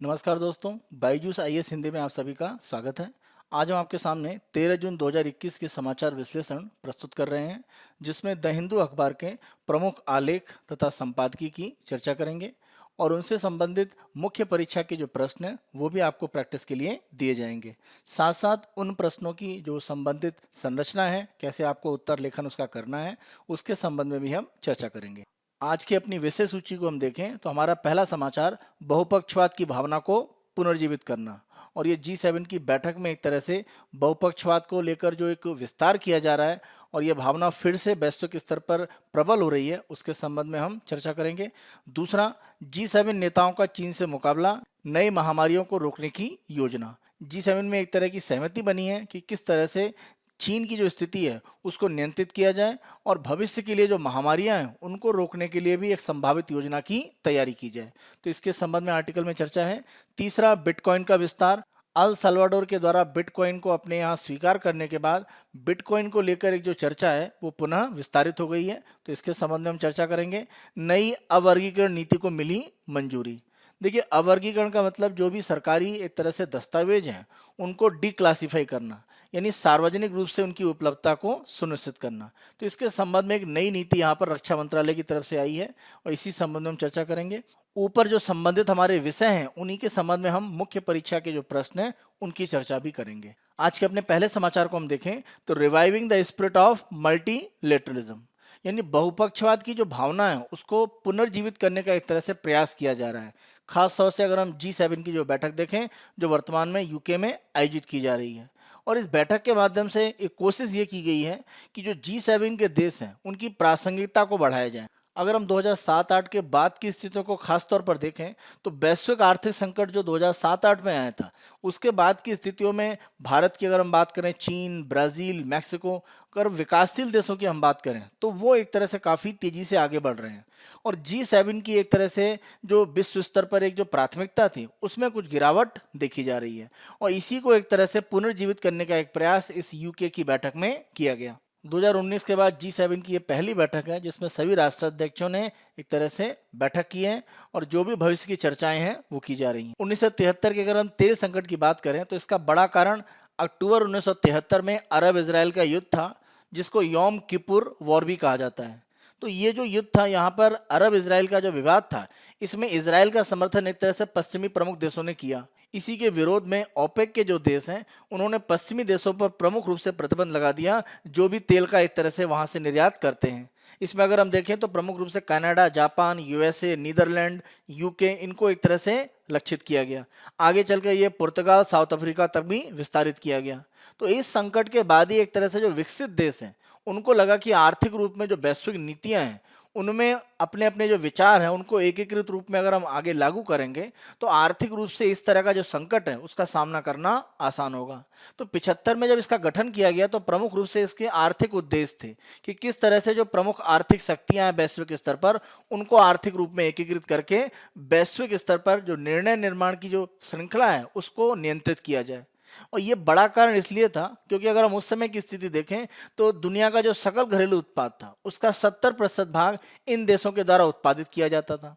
नमस्कार दोस्तों, बाईजूस आईएएस हिंदी में आप सभी का स्वागत है। आज हम आपके सामने 13 जून 2021 के समाचार विश्लेषण प्रस्तुत कर रहे हैं, जिसमें द हिंदू अखबार के प्रमुख आलेख तथा संपादकीय की चर्चा करेंगे और उनसे संबंधित मुख्य परीक्षा के जो प्रश्न हैं वो भी आपको प्रैक्टिस के लिए दिए जाएंगे। साथ साथ उन प्रश्नों की जो संबंधित संरचना है, कैसे आपको उत्तर लेखन उसका करना है, उसके संबंध में भी हम चर्चा करेंगे। आज की अपनी विषय सूची को हम देखें तो हमारा पहला समाचार बहुपक्षवाद की भावना को पुनर्जीवित करना, और ये G7 की बैठक में एक तरह से बहुपक्षवाद को लेकर जो एक विस्तार किया जा रहा है और ये भावना फिर से वैश्विक स्तर पर प्रबल हो रही है, उसके संबंध में हम चर्चा करेंगे। दूसरा, G7 नेताओं का चीन से मुकाबला, नई महामारियों को रोकने की योजना। G7 में एक तरह की सहमति बनी है कि किस तरह से चीन की जो स्थिति है उसको नियंत्रित किया जाए और भविष्य के लिए जो महामारियां हैं उनको रोकने के लिए भी एक संभावित योजना की तैयारी की जाए। तो इसके संबंध में आर्टिकल में चर्चा है। तीसरा, बिटकॉइन का विस्तार। अल सल्वाडोर के द्वारा बिटकॉइन को अपने यहाँ स्वीकार करने के बाद बिटकॉइन को लेकर एक जो चर्चा है वो पुनः विस्तारित हो गई है, तो इसके संबंध में हम चर्चा करेंगे। नई अवर्गीकरण नीति को मिली मंजूरी। देखिए, अवर्गीकरण का मतलब जो भी सरकारी एक तरह से दस्तावेज हैं उनको डिक्लासिफाई करना, यानी सार्वजनिक रूप से उनकी उपलब्धता को सुनिश्चित करना। तो इसके संबंध में एक नई नीति यहाँ पर रक्षा मंत्रालय की तरफ से आई है और इसी संबंध में हम चर्चा करेंगे। ऊपर जो संबंधित हमारे विषय हैं उन्हीं के संबंध में हम मुख्य परीक्षा के जो प्रश्न हैं उनकी चर्चा भी करेंगे। आज के अपने पहले समाचार को हम देखें तो reviving the spirit of multilateralism, यानी बहुपक्षवाद की जो भावना है उसको पुनर्जीवित करने का एक तरह से प्रयास किया जा रहा है। खास तौर से अगर हम G7 की जो बैठक देखें जो वर्तमान में यूके में आयोजित की जा रही है, और इस बैठक के माध्यम से एक कोशिश ये की गई है कि जो G7 के देश हैं उनकी प्रासंगिकता को बढ़ाया जाए। अगर हम 2007-8 के बाद की स्थितियों को खास तौर पर देखें तो वैश्विक आर्थिक संकट जो 2007-8 में आया था उसके बाद की स्थितियों में भारत की अगर हम बात करें, चीन, ब्राज़ील, मैक्सिको, अगर विकासशील देशों की हम बात करें तो वो एक तरह से काफ़ी तेज़ी से आगे बढ़ रहे हैं। और G7 की एक तरह से जो विश्व स्तर पर एक जो प्राथमिकता थी उसमें कुछ गिरावट देखी जा रही है, और इसी को एक तरह से पुनर्जीवित करने का एक प्रयास इस यूके की बैठक में किया गया। 2019 के बाद G7 की ये पहली बैठक है जिसमें सभी राष्ट्राध्यक्षों ने एक तरह से बैठक की है और जो भी भविष्य की चर्चाएं हैं वो की जा रही हैं। 1973 के अगर हम तेल संकट की बात करें तो इसका बड़ा कारण अक्टूबर 1973 में अरब इजराइल का युद्ध था, जिसको यौम किपुर वॉर भी कहा जाता है। तो ये जो युद्ध था, यहाँ पर अरब इजराइल का जो विवाद था, इसमें इजराइल का समर्थन एक तरह से पश्चिमी प्रमुख देशों ने किया। इसी के विरोध में ओपेक के जो देश हैं उन्होंने पश्चिमी देशों पर प्रमुख रूप से प्रतिबंध लगा दिया जो भी तेल का एक तरह से वहां से निर्यात करते हैं। इसमें अगर हम देखें तो प्रमुख रूप से Canada, Japan, USA, Netherlands, UK, इनको एक तरह से लक्षित किया गया। आगे चलकर ये पुर्तगाल, साउथ अफ्रीका तक भी विस्तारित किया गया। तो इस संकट के बाद ही एक तरह से जो विकसित देश हैं उनको लगा कि आर्थिक रूप में जो वैश्विक नीतियां हैं उनमें अपने अपने जो विचार हैं उनको एकीकृत रूप में अगर हम आगे लागू करेंगे तो आर्थिक रूप से इस तरह का जो संकट है उसका सामना करना आसान होगा। तो 75 में जब इसका गठन किया गया तो प्रमुख रूप से इसके आर्थिक उद्देश्य थे कि किस तरह से जो प्रमुख आर्थिक शक्तियां हैं वैश्विक स्तर पर उनको आर्थिक रूप में एकीकृत करके वैश्विक स्तर पर जो निर्णय निर्माण की जो श्रृंखला है उसको नियंत्रित किया जाए। और ये बड़ा कारण इसलिए था क्योंकि अगर हम उस समय की स्थिति देखें तो दुनिया का जो सकल घरेलू उत्पाद था उसका 70% भाग इन देशों के द्वारा उत्पादित किया जाता था,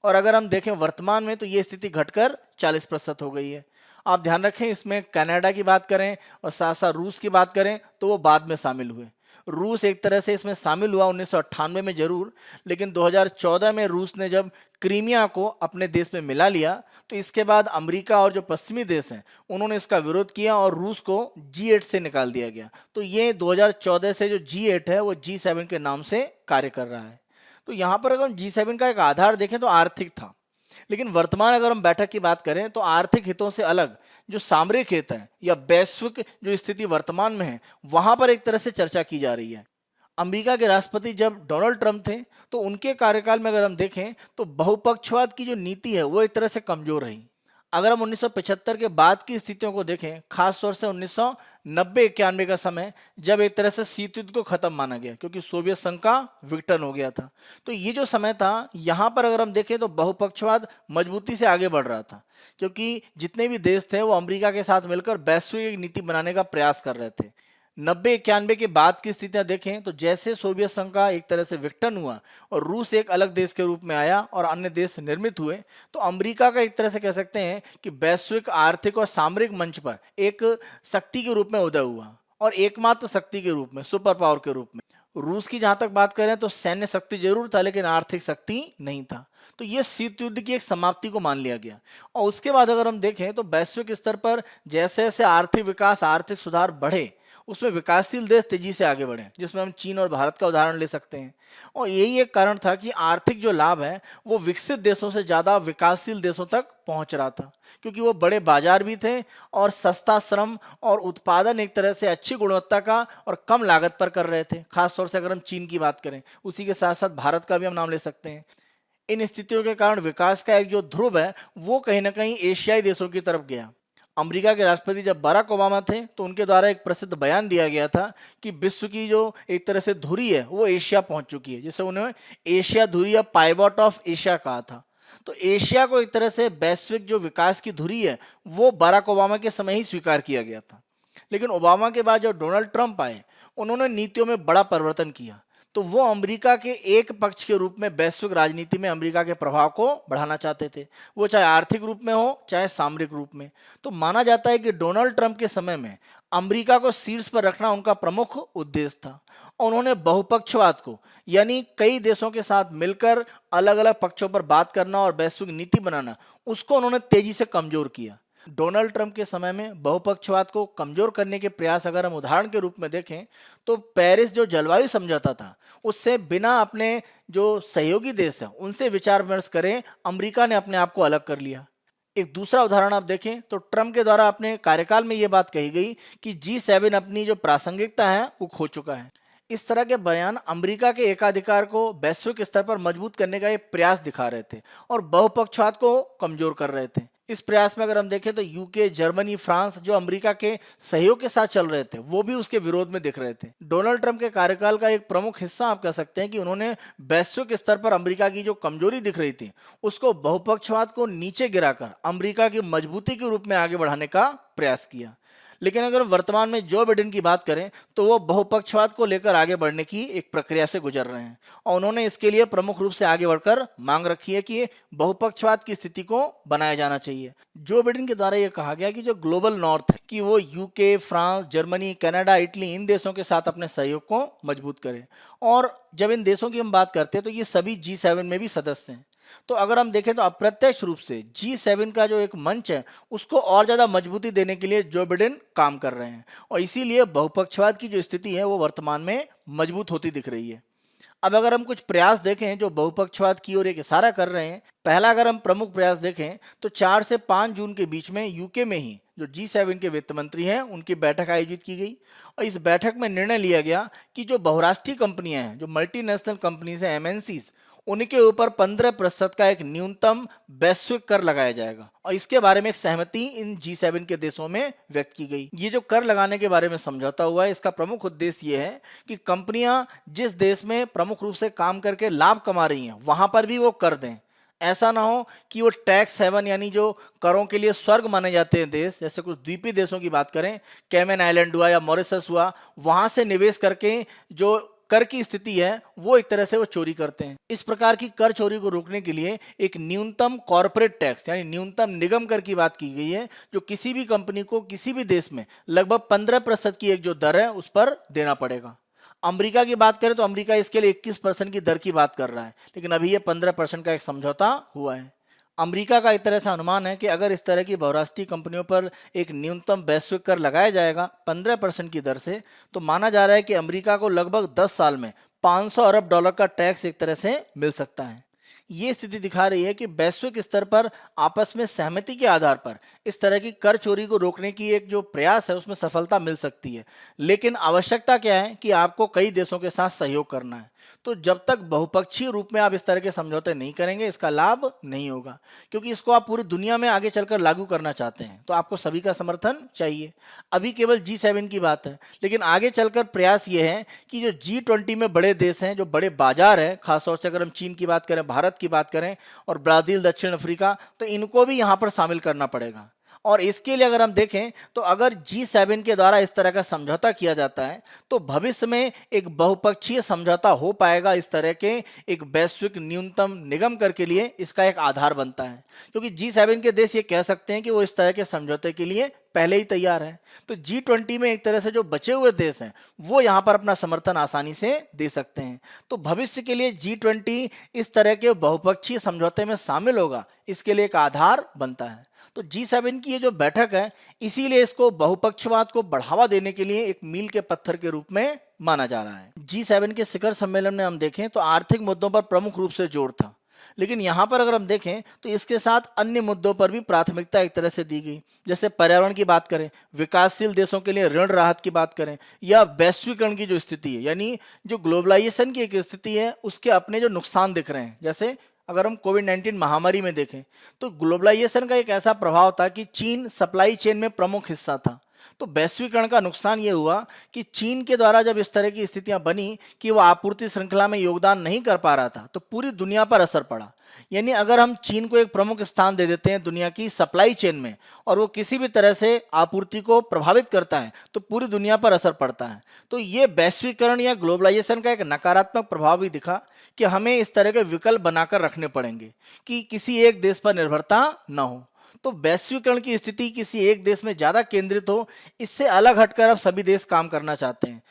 और अगर हम देखें वर्तमान में तो ये स्थिति घटकर 40% हो गई है। आप ध्यान रखें, इसमें कनाडा की बात करें और साथ साथ रूस की बात करें तो वो बाद में शामिल हुए। रूस एक तरह से इसमें शामिल हुआ 1998 में जरूर, लेकिन 2014 में रूस ने जब क्रीमिया को अपने देश में मिला लिया तो इसके बाद अमेरिका और जो पश्चिमी देश हैं उन्होंने इसका विरोध किया और रूस को G8 से निकाल दिया गया। तो ये 2014 से जो G8 है वो G7 के नाम से कार्य कर रहा है। तो यहाँ पर अगर हम G7 का एक आधार देखें तो आर्थिक था, लेकिन वर्तमान अगर हम बैठक की बात करें तो आर्थिक हितों से अलग जो सामरिक हित है या वैश्विक जो स्थिति वर्तमान में है वहां पर एक तरह से चर्चा की जा रही है। अमेरिका के राष्ट्रपति जब डोनाल्ड ट्रंप थे तो उनके कार्यकाल में अगर हम देखें तो बहुपक्षवाद की जो नीति है वो एक तरह से कमजोर रही। अगर हम 1975 के बाद की स्थितियों को देखें, खास तौर से 1990-91 का समय जब एक तरह से शीत युद्ध को खत्म माना गया क्योंकि सोवियत संघ का विघटन हो गया था, तो ये जो समय था यहाँ पर अगर हम देखें तो बहुपक्षवाद मजबूती से आगे बढ़ रहा था क्योंकि जितने भी देश थे वो अमेरिका के साथ मिलकर वैश्विक नीति बनाने का प्रयास कर रहे थे। 90-91 के बाद की स्थितियां देखें तो जैसे सोवियत संघ का एक तरह से विघटन हुआ और रूस एक अलग देश के रूप में आया और अन्य देश निर्मित हुए, तो अमेरिका का एक तरह से कह सकते हैं कि वैश्विक आर्थिक और सामरिक मंच पर एक शक्ति के रूप में उदय हुआ और एकमात्र शक्ति के रूप में, सुपर पावर के रूप में। रूस की जहां तक बात करें तो सैन्य शक्ति जरूर था लेकिन आर्थिक शक्ति नहीं था। तो ये शीत युद्ध की एक समाप्ति को मान लिया गया। और उसके बाद अगर हम देखें तो वैश्विक स्तर पर जैसे जैसे आर्थिक विकास, आर्थिक सुधार बढ़े, उसमें विकासशील देश तेजी से आगे बढ़े, जिसमें हम चीन और भारत का उदाहरण ले सकते हैं। और यही एक कारण था कि आर्थिक जो लाभ है वो विकसित देशों से ज्यादा विकासशील देशों तक पहुंच रहा था, क्योंकि वो बड़े बाजार भी थे और सस्ता श्रम और उत्पादन एक तरह से अच्छी गुणवत्ता का और कम लागत पर कर रहे थे। खासतौर से अगर हम चीन की बात करें, उसी के साथ साथ भारत का भी हम नाम ले सकते हैं। इन स्थितियों के कारण विकास का एक जो ध्रुव है वो कहीं ना कहीं एशियाई देशों की तरफ गया। अमेरिका के राष्ट्रपति जब बराक ओबामा थे तो उनके द्वारा एक प्रसिद्ध बयान दिया गया था कि विश्व की जो एक तरह से धुरी है वो एशिया पहुंच चुकी है, जिसे उन्होंने एशिया धुरी या पाइवॉट ऑफ एशिया कहा था। तो एशिया को एक तरह से वैश्विक जो विकास की धुरी है वो बराक ओबामा के समय ही स्वीकार किया गया था। लेकिन ओबामा के बाद जब डोनाल्ड ट्रंप आए, उन्होंने नीतियों में बड़ा परिवर्तन किया। तो वो अमेरिका के एक पक्ष के रूप में वैश्विक राजनीति में अमेरिका के प्रभाव को बढ़ाना चाहते थे, वो चाहे आर्थिक रूप में हो चाहे सामरिक रूप में। तो माना जाता है कि डोनाल्ड ट्रंप के समय में अमेरिका को शीर्ष पर रखना उनका प्रमुख उद्देश्य था। और उन्होंने बहुपक्षवाद को, यानी कई देशों के साथ मिलकर अलग अलग पक्षों पर बात करना और वैश्विक नीति बनाना, उसको उन्होंने तेजी से कमजोर किया। डोनाल्ड ट्रंप के समय में बहुपक्षवाद को कमजोर करने के प्रयास अगर हम उदाहरण के रूप में देखें तो पेरिस जो जलवायु समझौता था, उससे बिना अपने जो सहयोगी देश है उनसे विचार विमर्श करें अमेरिका ने अपने आप को अलग कर लिया। एक दूसरा उदाहरण आप देखें तो ट्रंप के द्वारा अपने कार्यकाल में यह बात कही गई कि G7 अपनी जो प्रासंगिकता है वो खो चुका है। इस तरह के बयान अमेरिका के एकाधिकार को वैश्विक स्तर पर मजबूत करने का एक प्रयास दिखा रहे थे और बहुपक्षवाद को कमजोर कर रहे थे। इस प्रयास में अगर हम देखें तो यूके, जर्मनी, फ्रांस जो अमेरिका के सहयोग के साथ चल रहे थे वो भी उसके विरोध में दिख रहे थे। डोनाल्ड ट्रंप के कार्यकाल का एक प्रमुख हिस्सा आप कह सकते हैं कि उन्होंने वैश्विक स्तर पर अमेरिका की जो कमजोरी दिख रही थी उसको बहुपक्षवाद को नीचे गिराकर अमेरिका की मजबूती के रूप में आगे बढ़ाने का प्रयास किया। लेकिन अगर वर्तमान में जो बिडेन की बात करें तो वो बहुपक्षवाद को लेकर आगे बढ़ने की एक प्रक्रिया से गुजर रहे हैं और उन्होंने इसके लिए प्रमुख रूप से आगे बढ़कर मांग रखी है कि बहुपक्षवाद की स्थिति को बनाया जाना चाहिए। जो बिडेन के द्वारा यह कहा गया कि जो ग्लोबल नॉर्थ है कि वो UK, France, Germany, Canada, Italy इन देशों के साथ अपने सहयोग को मजबूत करे। और जब इन देशों की हम बात करते हैं तो ये सभी G7 में भी सदस्य हैं। तो अगर हम देखें तो अप्रत्यक्ष रूप से G7 का जो एक मंच है उसको और ज्यादा मजबूती देने के लिए जो बिडेन काम कर रहे हैं और इसीलिए बहुपक्षवाद की जो स्थिति है वो वर्तमान में मजबूत होती दिख रही है। अब अगर हम कुछ प्रयास देखें जो बहुपक्षवाद की ओर एक इशारा कर रहे हैं, पहला अगर हम प्रमुख प्रयास देखें तो 4 से 5 जून के बीच में यूके में ही जो G7 के वित्त मंत्री हैं उनकी बैठक आयोजित की गई और इस बैठक में निर्णय लिया गया कि जो बहुराष्ट्रीय कंपनियां हैं, जो मल्टीनेशनल कंपनीज हैं, MNCs, उनके ऊपर 15% का एक न्यूनतम वैश्विक कर लगाया जाएगा और इसके बारे में एक सहमति इन G7 के देशों में व्यक्त की गई। ये जो कर लगाने के बारे में समझौता हुआ है, इसका प्रमुख उद्देश्य ये है कि कंपनियां जिस देश में प्रमुख रूप से काम करके लाभ कमा रही हैं वहां पर भी वो कर दें। ऐसा ना हो कि वो टैक्स हेवन यानी जो करों के लिए स्वर्ग माने जाते हैं देश, जैसे कुछ द्वीपीय देशों की बात करें, कैमन आइलैंड हुआ या मॉरिशस हुआ, वहां से निवेश करके जो कर की स्थिति है वो एक तरह से वो चोरी करते हैं। इस प्रकार की कर चोरी को रोकने के लिए एक न्यूनतम कॉर्पोरेट टैक्स यानी न्यूनतम निगम कर की बात की गई है, जो किसी भी कंपनी को किसी भी देश में लगभग 15% की एक जो दर है उस पर देना पड़ेगा। अमेरिका की बात करें तो अमेरिका इसके लिए 21% की दर की बात कर रहा है, लेकिन अभी ये 15% का एक समझौता हुआ है। अमेरिका का एक तरह से अनुमान है कि अगर इस तरह की बहुराष्ट्रीय कंपनियों पर एक न्यूनतम वैश्विक कर लगाया जाएगा 15% की दर से, तो माना जा रहा है कि अमेरिका को लगभग 10 साल में $500 अरब का टैक्स एक तरह से मिल सकता है। ये स्थिति दिखा रही है कि वैश्विक स्तर पर आपस में सहमति के आधार पर इस तरह की कर चोरी को रोकने की एक जो प्रयास है उसमें सफलता मिल सकती है, लेकिन आवश्यकता क्या है कि आपको कई देशों के साथ सहयोग करना है। तो जब तक बहुपक्षीय रूप में आप इस तरह के समझौते नहीं करेंगे इसका लाभ नहीं होगा, क्योंकि इसको आप पूरी दुनिया में आगे चलकर लागू करना चाहते हैं तो आपको सभी का समर्थन चाहिए। अभी केवल G7 की बात है, लेकिन आगे चलकर प्रयास ये है कि जो G20 में बड़े देश हैं, जो बड़े बाजार हैं, खासतौर से अगर हम चीन की बात करें, भारत की बात करें और ब्राजील, दक्षिण अफ्रीका, तो इनको भी यहाँ पर शामिल करना पड़ेगा। और इसके लिए अगर हम देखें तो अगर G7 के द्वारा इस तरह का समझौता किया जाता है तो भविष्य में एक बहुपक्षीय समझौता हो पाएगा। इस तरह के एक वैश्विक न्यूनतम निगम कर के लिए इसका एक आधार बनता है, क्योंकि G7 के देश ये कह सकते हैं कि वो इस तरह के समझौते के लिए पहले ही तैयार है। तो G20 में एक तरह से जो बचे हुए देश हैं वो यहाँ पर अपना समर्थन आसानी से दे सकते हैं। तो भविष्य के लिए G20 इस तरह के बहुपक्षीय समझौते में शामिल होगा, इसके लिए एक आधार बनता है। तो G7 की ये जो बैठक है, इसीलिए इसको बहुपक्षवाद को बढ़ावा देने के लिए एक मील के पत्थर के रूप में माना जा रहा है। G7 के शिखर सम्मेलन में हम देखें तो आर्थिक मुद्दों पर प्रमुख रूप से जोर था, लेकिन यहाँ पर अगर हम देखें तो इसके साथ अन्य मुद्दों पर भी प्राथमिकता एक तरह से दी गई। जैसे पर्यावरण की बात करें, विकासशील देशों के लिए ऋण राहत की बात करें, या वैश्वीकरण की जो स्थिति है, यानी जो ग्लोबलाइजेशन की एक स्थिति है, उसके अपने जो नुकसान दिख रहे हैं। जैसे अगर हम कोविड-19 महामारी में देखें तो ग्लोबलाइजेशन का एक ऐसा प्रभाव था कि चीन सप्लाई चेन में प्रमुख हिस्सा था। तो वैश्वीकरण का नुकसान ये हुआ कि चीन के द्वारा जब इस तरह की स्थितियां बनी कि वो आपूर्ति श्रृंखला में योगदान नहीं कर पा रहा था, तो पूरी दुनिया पर असर पड़ा। यानी अगर हम चीन को एक प्रमुख स्थान दे देते हैं दुनिया की सप्लाई चेन में और वो किसी भी तरह से आपूर्ति को प्रभावित करता है तो पूरी दुनिया पर असर पड़ता है। तो ये वैश्वीकरण या ग्लोबलाइजेशन का एक नकारात्मक प्रभाव भी दिखा कि हमें इस तरह के विकल्प बनाकर रखने पड़ेंगे कि किसी एक देश पर निर्भरता न हो। तो वैश्वीकरण की स्थिति किसी एक देश में ज्यादा केंद्रित हो, इससे अलग हटकर अब सभी देश काम करना चाहते हैं।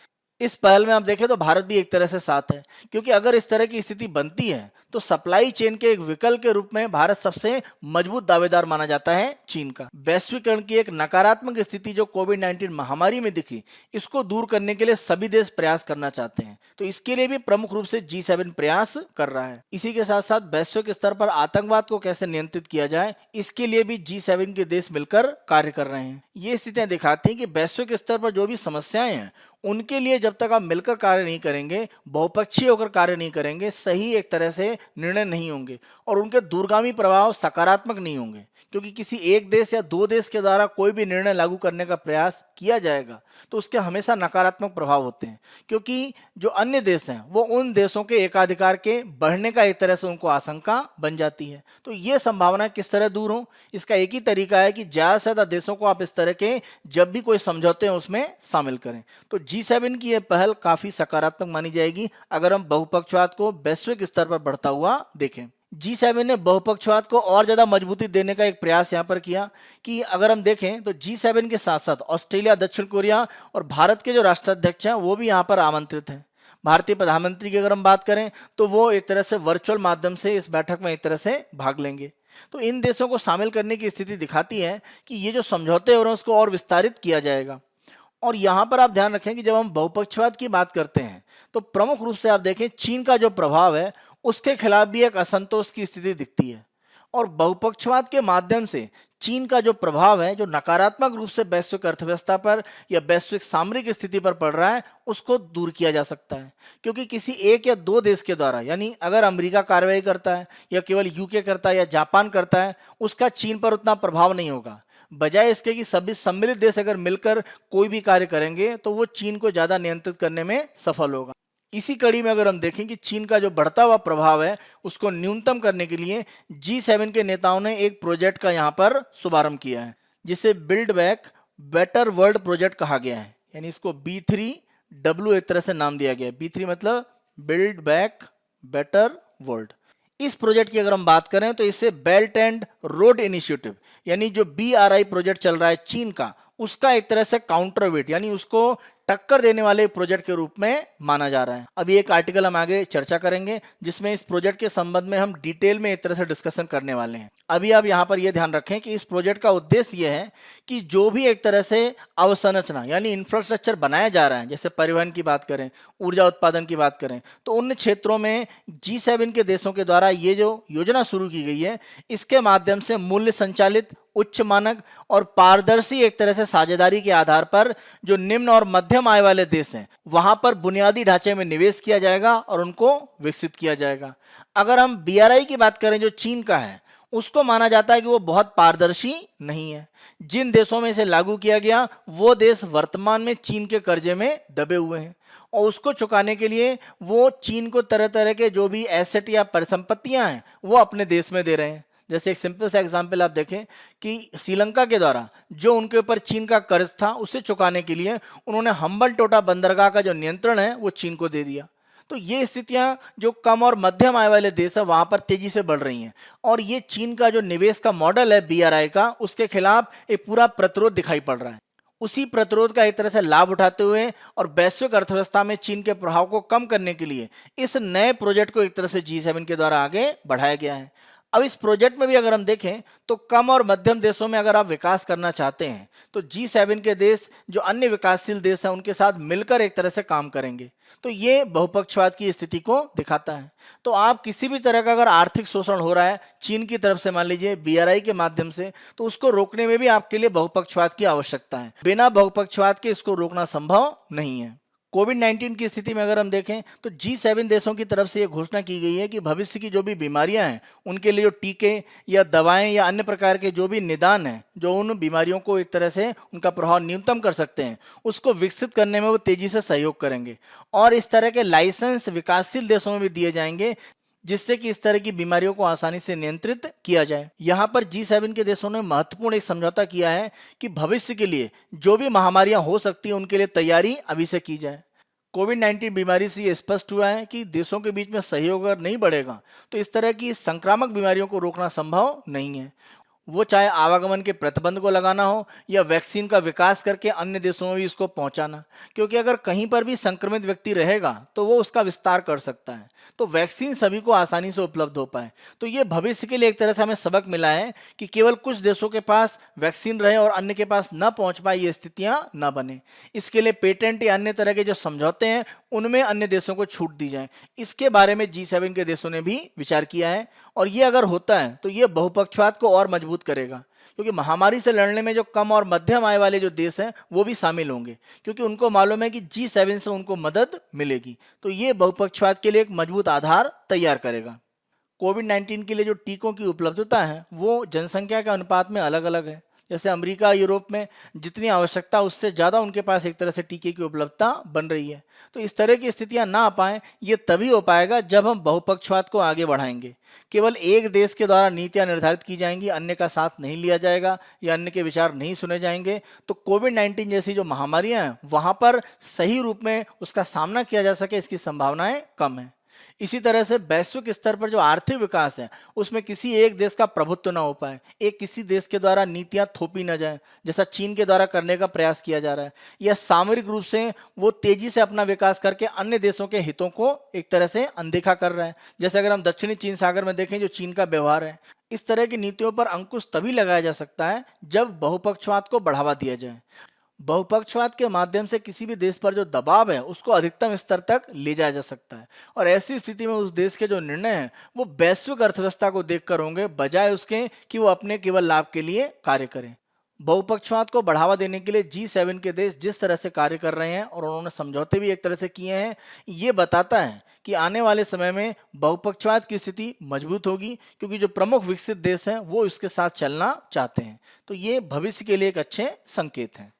इस पहल में आप देखें तो भारत भी एक तरह से साथ है, क्योंकि अगर इस तरह की स्थिति बनती है तो सप्लाई चेन के एक विकल्प के रूप में भारत सबसे मजबूत दावेदार माना जाता है चीन का। वैश्वीकरण की एक नकारात्मक स्थिति जो कोविड-19 महामारी में दिखी, इसको दूर करने के लिए सभी देश प्रयास करना चाहते हैं। तो इसके लिए भी प्रमुख रूप से G7 प्रयास कर रहा है। इसी के साथ साथ वैश्विक स्तर पर आतंकवाद को कैसे नियंत्रित किया जाए, इसके लिए भी G7 के देश मिलकर कार्य कर रहे हैं। ये स्थितियां दिखाती हैं कि वैश्विक स्तर पर जो भी समस्याएं हैं उनके लिए जब तक आप मिलकर कार्य नहीं करेंगे, बहुपक्षीय होकर कार्य नहीं करेंगे, सही एक तरह से निर्णय नहीं होंगे और उनके दूरगामी प्रभाव सकारात्मक नहीं होंगे। क्योंकि किसी एक देश या दो देश के द्वारा कोई भी निर्णय लागू करने का प्रयास किया जाएगा तो उसके हमेशा नकारात्मक प्रभाव होते हैं, क्योंकि जो अन्य देश हैं वो उन देशों के एकाधिकार के बढ़ने का एक तरह से उनको आशंका बन जाती है। तो ये संभावना किस तरह दूर हो, इसका एक ही तरीका है कि ज्यादा से ज्यादा देशों को आप इस तरह के जब भी कोई समझौते हैं उसमें शामिल करें। तो G7 की यह पहल काफी सकारात्मक मानी जाएगी अगर हम बहुपक्षवाद को वैश्विक स्तर पर बढ़ता हुआ देखें। G7 ने बहुपक्षवाद को और ज्यादा मजबूती देने का एक प्रयास यहाँ पर किया कि अगर हम देखें तो G7 के साथ साथ ऑस्ट्रेलिया, दक्षिण कोरिया और भारत के जो राष्ट्राध्यक्ष हैं वो भी यहाँ पर आमंत्रित हैं। भारतीय प्रधानमंत्री की अगर हम बात करें तो वो एक तरह से वर्चुअल माध्यम से इस बैठक में एक तरह से भाग लेंगे। तो इन देशों को शामिल करने की स्थिति दिखाती है कि ये जो समझौते हो रहे हैं उसको और विस्तारित किया जाएगा। और यहाँ पर आप ध्यान रखें कि जब हम बहुपक्षवाद की बात करते हैं तो प्रमुख रूप से आप देखें चीन का जो प्रभाव है उसके खिलाफ भी एक असंतोष की स्थिति दिखती है। और बहुपक्षवाद के माध्यम से चीन का जो प्रभाव है, जो नकारात्मक रूप से वैश्विक अर्थव्यवस्था पर या वैश्विक सामरिक स्थिति पर पड़ रहा है, उसको दूर किया जा सकता है। क्योंकि किसी एक या दो देश के द्वारा, यानी अगर अमेरिका कार्रवाई करता है या केवल यूके करता है या जापान करता है, उसका चीन पर उतना प्रभाव नहीं होगा। बजाय इसके कि सभी सम्मिलित देश अगर मिलकर कोई भी कार्य करेंगे तो वो चीन को ज्यादा नियंत्रित करने में सफल होगा। इसी कड़ी में अगर हम देखें कि चीन का जो बढ़ता हुआ प्रभाव है उसको न्यूनतम करने के लिए G7 के नेताओं ने एक प्रोजेक्ट का यहाँ पर शुभारंभ किया है, जिसे build back better world project कहा गया है। यानी इसको B3W एक तरह से नाम दिया गया है। B3 मतलब बिल्ड बैक बेटर वर्ल्ड। इस प्रोजेक्ट की अगर हम बात करें तो इसे बेल्ट एंड रोड इनिशिएटिव, यानी जो BRI प्रोजेक्ट चल रहा है चीन का, उसका एक तरह से काउंटरवेट, यानी उसको टक्कर देने वाले प्रोजेक्ट के रूप में माना जा रहा है। अभी एक आर्टिकल हम आगे चर्चा करेंगे जिसमें इस प्रोजेक्ट के संबंध में हम डिटेल में एक तरह से डिस्कशन करने वाले हैं। अभी आप यहाँ पर यह ध्यान रखें कि इस प्रोजेक्ट का उद्देश्य यह है कि जो भी एक तरह से अवसंरचना यानी इंफ्रास्ट्रक्चर बनाया जा रहा है, जैसे परिवहन की बात करें, ऊर्जा उत्पादन की बात करें, तो उन क्षेत्रों में G7 के देशों के द्वारा ये जो योजना शुरू की गई है, इसके माध्यम से मूल्य संचालित, उच्च मानक और पारदर्शी एक तरह से साझेदारी के आधार पर जो निम्न और मध्यम आय वाले देश हैं वहां पर बुनियादी ढांचे में निवेश किया जाएगा और उनको विकसित किया जाएगा। अगर हम BRI की बात करें जो चीन का है, उसको माना जाता है कि वो बहुत पारदर्शी नहीं है। जिन देशों में इसे लागू किया गया वो देश वर्तमान में चीन के कर्जे में दबे हुए हैं और उसको चुकाने के लिए वो चीन को तरह तरह के जो भी एसेट या परिसंपत्तियां हैं वो अपने देश में दे रहे हैं। जैसे एक सिंपल सा एग्जांपल आप देखें कि श्रीलंका के द्वारा जो उनके ऊपर चीन का कर्ज था उसे चुकाने के लिए उन्होंने हम्बनटोटा बंदरगाह का जो नियंत्रण है वो चीन को दे दिया। तो ये स्थितियां जो कम और मध्यम आय वाले देश है वहां पर तेजी से बढ़ रही हैं और ये चीन का जो निवेश का मॉडल है BRI का, उसके खिलाफ एक पूरा प्रतिरोध दिखाई पड़ रहा है। उसी प्रतिरोध का एक तरह से लाभ उठाते हुए और वैश्विक अर्थव्यवस्था में चीन के प्रभाव को कम करने के लिए इस नए प्रोजेक्ट को एक तरह से G7 के द्वारा आगे बढ़ाया गया है। अब इस प्रोजेक्ट में भी अगर हम देखें तो कम और मध्यम देशों में अगर आप विकास करना चाहते हैं तो G7 के देश जो अन्य विकासशील देश हैं उनके साथ मिलकर एक तरह से काम करेंगे। तो ये बहुपक्षवाद की स्थिति को दिखाता है। तो आप किसी भी तरह का अगर आर्थिक शोषण हो रहा है चीन की तरफ से, मान लीजिए BRI के माध्यम से, तो उसको रोकने में भी आपके लिए बहुपक्षवाद की आवश्यकता है। बिना बहुपक्षवाद के इसको रोकना संभव नहीं है। कोविड-19 की स्थिति में अगर हम देखें तो G7 देशों की तरफ से ये घोषणा की गई है कि भविष्य की जो भी बीमारियां हैं उनके लिए जो टीके या दवाएं या अन्य प्रकार के जो भी निदान हैं जो उन बीमारियों को एक तरह से उनका प्रभाव न्यूनतम कर सकते हैं उसको विकसित करने में वो तेजी से सहयोग करेंगे और इस तरह के लाइसेंस विकासशील देशों में भी दिए जाएंगे जिससे कि इस तरह की बीमारियों को आसानी से नियंत्रित किया जाए। यहाँ पर G7 के देशों ने महत्वपूर्ण एक समझौता किया है कि भविष्य के लिए जो भी महामारियां हो सकती हैं उनके लिए तैयारी अभी से की जाए। कोविड-19 बीमारी से ये स्पष्ट हुआ है कि देशों के बीच में सहयोग अगर नहीं बढ़ेगा तो इस तरह की संक्रामक बीमारियों को रोकना संभव नहीं है। वो चाहे आवागमन के प्रतिबंध को लगाना हो या वैक्सीन का विकास करके अन्य देशों में भी इसको पहुंचाना, क्योंकि अगर कहीं पर भी संक्रमित व्यक्ति रहेगा तो वो उसका विस्तार कर सकता है। तो वैक्सीन सभी को आसानी से उपलब्ध हो पाए। तो ये भविष्य के लिए एक तरह से हमें सबक मिला है कि केवल कुछ देशों के पास वैक्सीन रहे और अन्य के पास न पहुंच पाए, ये स्थितियां न बने। इसके लिए पेटेंट या अन्य तरह के जो समझौते हैं उनमें अन्य देशों को छूट दी जाए, इसके बारे में G7 के देशों ने भी विचार किया है। और ये अगर होता है तो ये बहुपक्षवाद को और मजबूत करेगा, क्योंकि महामारी से लड़ने में जो कम और मध्यम आय वाले जो देश हैं वो भी शामिल होंगे, क्योंकि उनको मालूम है कि G7 से उनको मदद मिलेगी। तो ये बहुपक्षवाद के लिए एक मजबूत आधार तैयार करेगा। कोविड-19 के लिए जो टीकों की उपलब्धता है वो जनसंख्या के अनुपात में अलग अलग है। जैसे अमेरिका, यूरोप में जितनी आवश्यकता उससे ज़्यादा उनके पास एक तरह से टीके की उपलब्धता बन रही है। तो इस तरह की स्थितियां ना आ पाएं, ये तभी हो पाएगा जब हम बहुपक्षवाद को आगे बढ़ाएंगे। केवल एक देश के द्वारा नीतियां निर्धारित की जाएंगी, अन्य का साथ नहीं लिया जाएगा या अन्य के विचार नहीं सुने जाएंगे, तो कोविड-19 जैसी जो महामारियां हैं वहां पर सही रूप में उसका सामना किया जा सके, इसकी संभावनाएं कम है। इसी तरह से वैश्विक स्तर पर जो आर्थिक विकास है उसमें किसी एक देश का प्रभुत्व न हो पाए, एक किसी देश के द्वारा नीतियां थोपी न जाए जैसा चीन के द्वारा करने का प्रयास किया जा रहा है, या सामरिक रूप से वो तेजी से अपना विकास करके अन्य देशों के हितों को एक तरह से अनदेखा कर रहा है। जैसे अगर हम दक्षिणी चीन सागर में देखें जो चीन का व्यवहार है, इस तरह की नीतियों पर अंकुश तभी लगाया जा सकता है जब बहुपक्षवाद को बढ़ावा दिया जाए। बहुपक्षवाद के माध्यम से किसी भी देश पर जो दबाव है उसको अधिकतम स्तर तक ले जाया जा सकता है और ऐसी स्थिति में उस देश के जो निर्णय हैं वो वैश्विक अर्थव्यवस्था को देखकर होंगे, बजाय उसके कि वो अपने केवल लाभ के लिए कार्य करें। बहुपक्षवाद को बढ़ावा देने के लिए G7 के देश जिस तरह से कार्य कर रहे हैं और उन्होंने समझौते भी एक तरह से किए हैं, ये बताता है कि आने वाले समय में बहुपक्षवाद की स्थिति मजबूत होगी, क्योंकि जो प्रमुख विकसित देश हैं वो इसके साथ चलना चाहते हैं। तो ये भविष्य के लिए एक अच्छे संकेत हैं।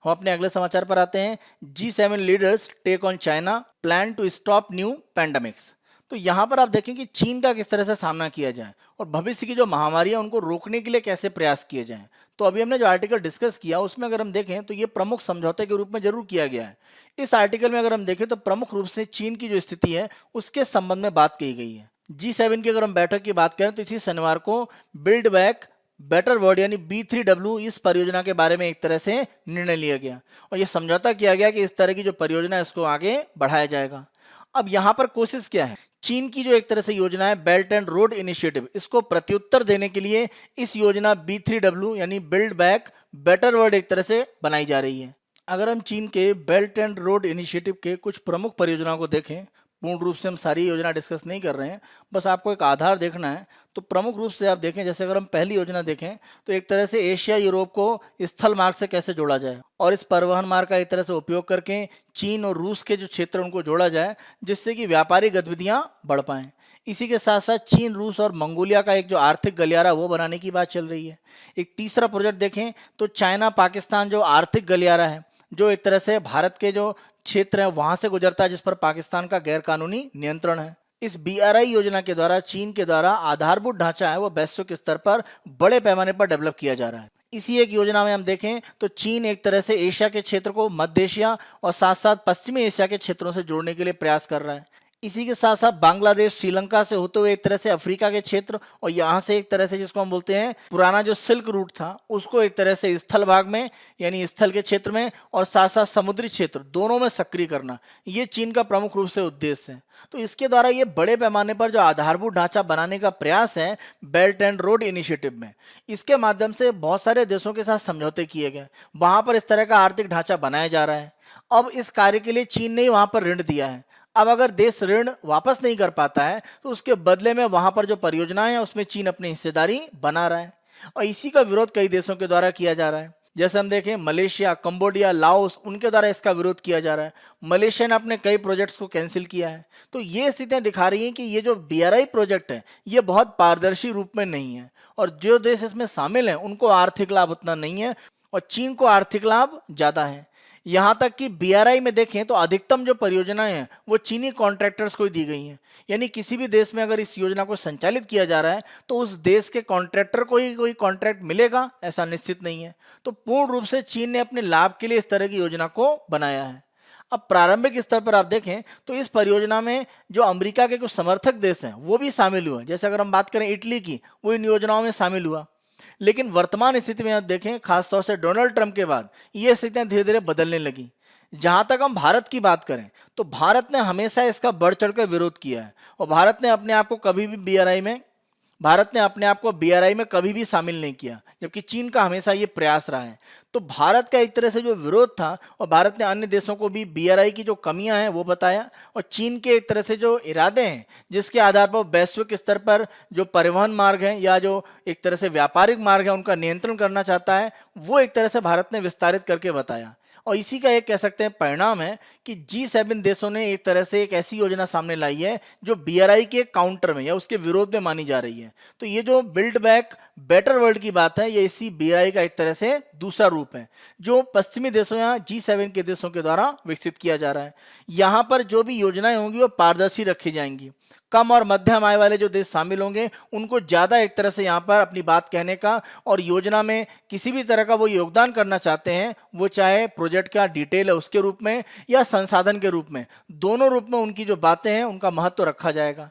हम अपने अगले समाचार पर आते हैं। G7 leaders take on China, plan to stop new pandemics. तो यहाँ पर आप देखें कि चीन का किस तरह से सामना किया जाए और भविष्य की जो महामारियां उनको रोकने के लिए कैसे प्रयास किए जाएं। तो अभी हमने जो आर्टिकल डिस्कस किया उसमें अगर हम देखें तो ये प्रमुख समझौते के रूप में जरूर किया गया है। इस आर्टिकल में अगर हम देखें तो प्रमुख रूप से चीन की जो स्थिति है उसके संबंध में बात कही गई है। G7 की अगर हम बैठक की बात करें तो इसी शनिवार को बिल्ड बैक बेटर वर्ल्ड यानी B3W इस परियोजना के बारे में एक तरह से निर्णय लिया गया और यह समझौता किया गया कि इस तरह की जो परियोजना है इसको आगे बढ़ाया जाएगा। अब यहाँ पर कोशिश क्या है, चीन की जो एक तरह से योजना है बेल्ट एंड रोड इनिशिएटिव, इसको प्रत्युत्तर देने के लिए इस योजना B3W यानी बिल्ड बैक बेटर वर्ल्ड एक तरह से बनाई जा रही है। अगर हम चीन के बेल्ट एंड रोड इनिशिएटिव के कुछ प्रमुख परियोजनाओं को देखें, पूर्ण रूप से हम सारी योजना डिस्कस नहीं कर रहे हैं, बस आपको एक आधार देखना है, तो प्रमुख रूप से आप देखें, जैसे अगर हम पहली योजना देखें तो एक तरह से एशिया यूरोप को स्थल मार्ग से कैसे जोड़ा जाए और इस परिवहन मार्ग का एक तरह से उपयोग करके चीन और रूस के जो क्षेत्र उनको जोड़ा जाए, जिससे कि व्यापारिक गतिविधियां बढ़ पाएं। इसी के साथ साथ चीन, रूस और मंगोलिया का एक जो आर्थिक गलियारा वो बनाने की बात चल रही है। एक तीसरा प्रोजेक्ट देखें तो चाइना पाकिस्तान जो आर्थिक गलियारा है, जो एक तरह से भारत के जो क्षेत्र है वहां से गुजरता है, जिस पर पाकिस्तान का गैर कानूनी नियंत्रण है। इस BRI योजना के द्वारा चीन के द्वारा आधारभूत ढांचा है वो वैश्विक स्तर पर बड़े पैमाने पर डेवलप किया जा रहा है। इसी एक योजना में हम देखें तो चीन एक तरह से एशिया के क्षेत्र को मध्य एशिया और साथ साथ पश्चिमी एशिया के क्षेत्रों से जोड़ने के लिए प्रयास कर रहा है। इसी के साथ साथ बांग्लादेश श्रीलंका से होते हुए एक तरह से अफ्रीका के क्षेत्र और यहाँ से एक तरह से जिसको हम बोलते हैं पुराना जो सिल्क रूट था उसको एक तरह से स्थल भाग में यानी स्थल के क्षेत्र में और साथ साथ समुद्री क्षेत्र दोनों में सक्रिय करना, ये चीन का प्रमुख रूप से उद्देश्य है। तो इसके द्वारा ये बड़े पैमाने पर जो आधारभूत ढांचा बनाने का प्रयास है बेल्ट एंड रोड इनिशिएटिव में, इसके माध्यम से बहुत सारे देशों के साथ समझौते किए गए, वहां पर इस तरह का आर्थिक ढांचा बनाया जा रहा है। अब इस कार्य के लिए चीन ने वहां पर ऋण दिया है। अब अगर देश ऋण वापस नहीं कर पाता है तो उसके बदले में वहां पर जो परियोजनाएं हैं उसमें चीन अपनी हिस्सेदारी बना रहा है और इसी का विरोध कई देशों के द्वारा किया जा रहा है। जैसे हम देखें मलेशिया, कंबोडिया, लाओस, उनके द्वारा इसका विरोध किया जा रहा है। मलेशिया ने अपने कई प्रोजेक्ट्स को कैंसिल किया है। तो ये स्थितियां दिखा रही हैं कि ये जो BRI प्रोजेक्ट है ये बहुत पारदर्शी रूप में नहीं है और जो देश इसमें शामिल हैं उनको आर्थिक लाभ उतना नहीं है और चीन को आर्थिक लाभ ज्यादा है। यहां तक कि BRI में देखें तो अधिकतम जो परियोजनाएं हैं वो चीनी कॉन्ट्रैक्टर्स को ही दी गई हैं, यानी किसी भी देश में अगर इस योजना को संचालित किया जा रहा है तो उस देश के कॉन्ट्रैक्टर को ही कोई कॉन्ट्रैक्ट मिलेगा ऐसा निश्चित नहीं है। तो पूर्ण रूप से चीन ने अपने लाभ के लिए इस तरह की योजना को बनाया है। अब प्रारंभिक स्तर पर आप देखें तो इस परियोजना में जो अमेरिका के कुछ समर्थक देश हैं वो भी शामिल हुए, जैसे अगर हम बात करें इटली की, वो इन योजनाओं में शामिल हुआ। लेकिन वर्तमान स्थिति में आप देखें खासतौर से डोनाल्ड ट्रंप के बाद ये स्थितियां धीरे धीरे बदलने लगी। जहां तक हम भारत की बात करें तो भारत ने हमेशा इसका बढ़ चढ़कर विरोध किया है और भारत ने अपने आप को कभी भी BRI में कभी भी शामिल नहीं किया, जबकि चीन का हमेशा ये प्रयास रहा है। तो भारत का एक तरह से जो विरोध था और भारत ने अन्य देशों को भी BRI की जो कमियां हैं वो बताया और चीन के एक तरह से जो इरादे हैं जिसके आधार पर वैश्विक स्तर पर जो परिवहन मार्ग है या जो एक तरह से व्यापारिक मार्ग है उनका नियंत्रण करना चाहता है, वो एक तरह से भारत ने विस्तारित करके बताया। और इसी का एक कह सकते हैं परिणाम है कि G7 देशों ने एक तरह से एक ऐसी योजना सामने लाई है जो BRI के काउंटर में या उसके विरोध में मानी जा रही है। तो ये जो बिल्ड बैक बेटर वर्ल्ड की बात है ये इसी BRI का एक तरह से दूसरा रूप है जो पश्चिमी देशों या G7 के देशों के द्वारा विकसित किया जा रहा है। यहाँ पर जो भी योजनाएं होंगी वो पारदर्शी रखी जाएंगी। कम और मध्यम आय वाले जो देश शामिल होंगे उनको ज्यादा एक तरह से यहाँ पर अपनी बात कहने का और योजना में किसी भी तरह का वो योगदान करना चाहते हैं, वो चाहे प्रोजेक्ट का डिटेल है उसके रूप में या संसाधन के रूप में, दोनों रूप में उनकी जो बातें हैं उनका महत्व रखा जाएगा,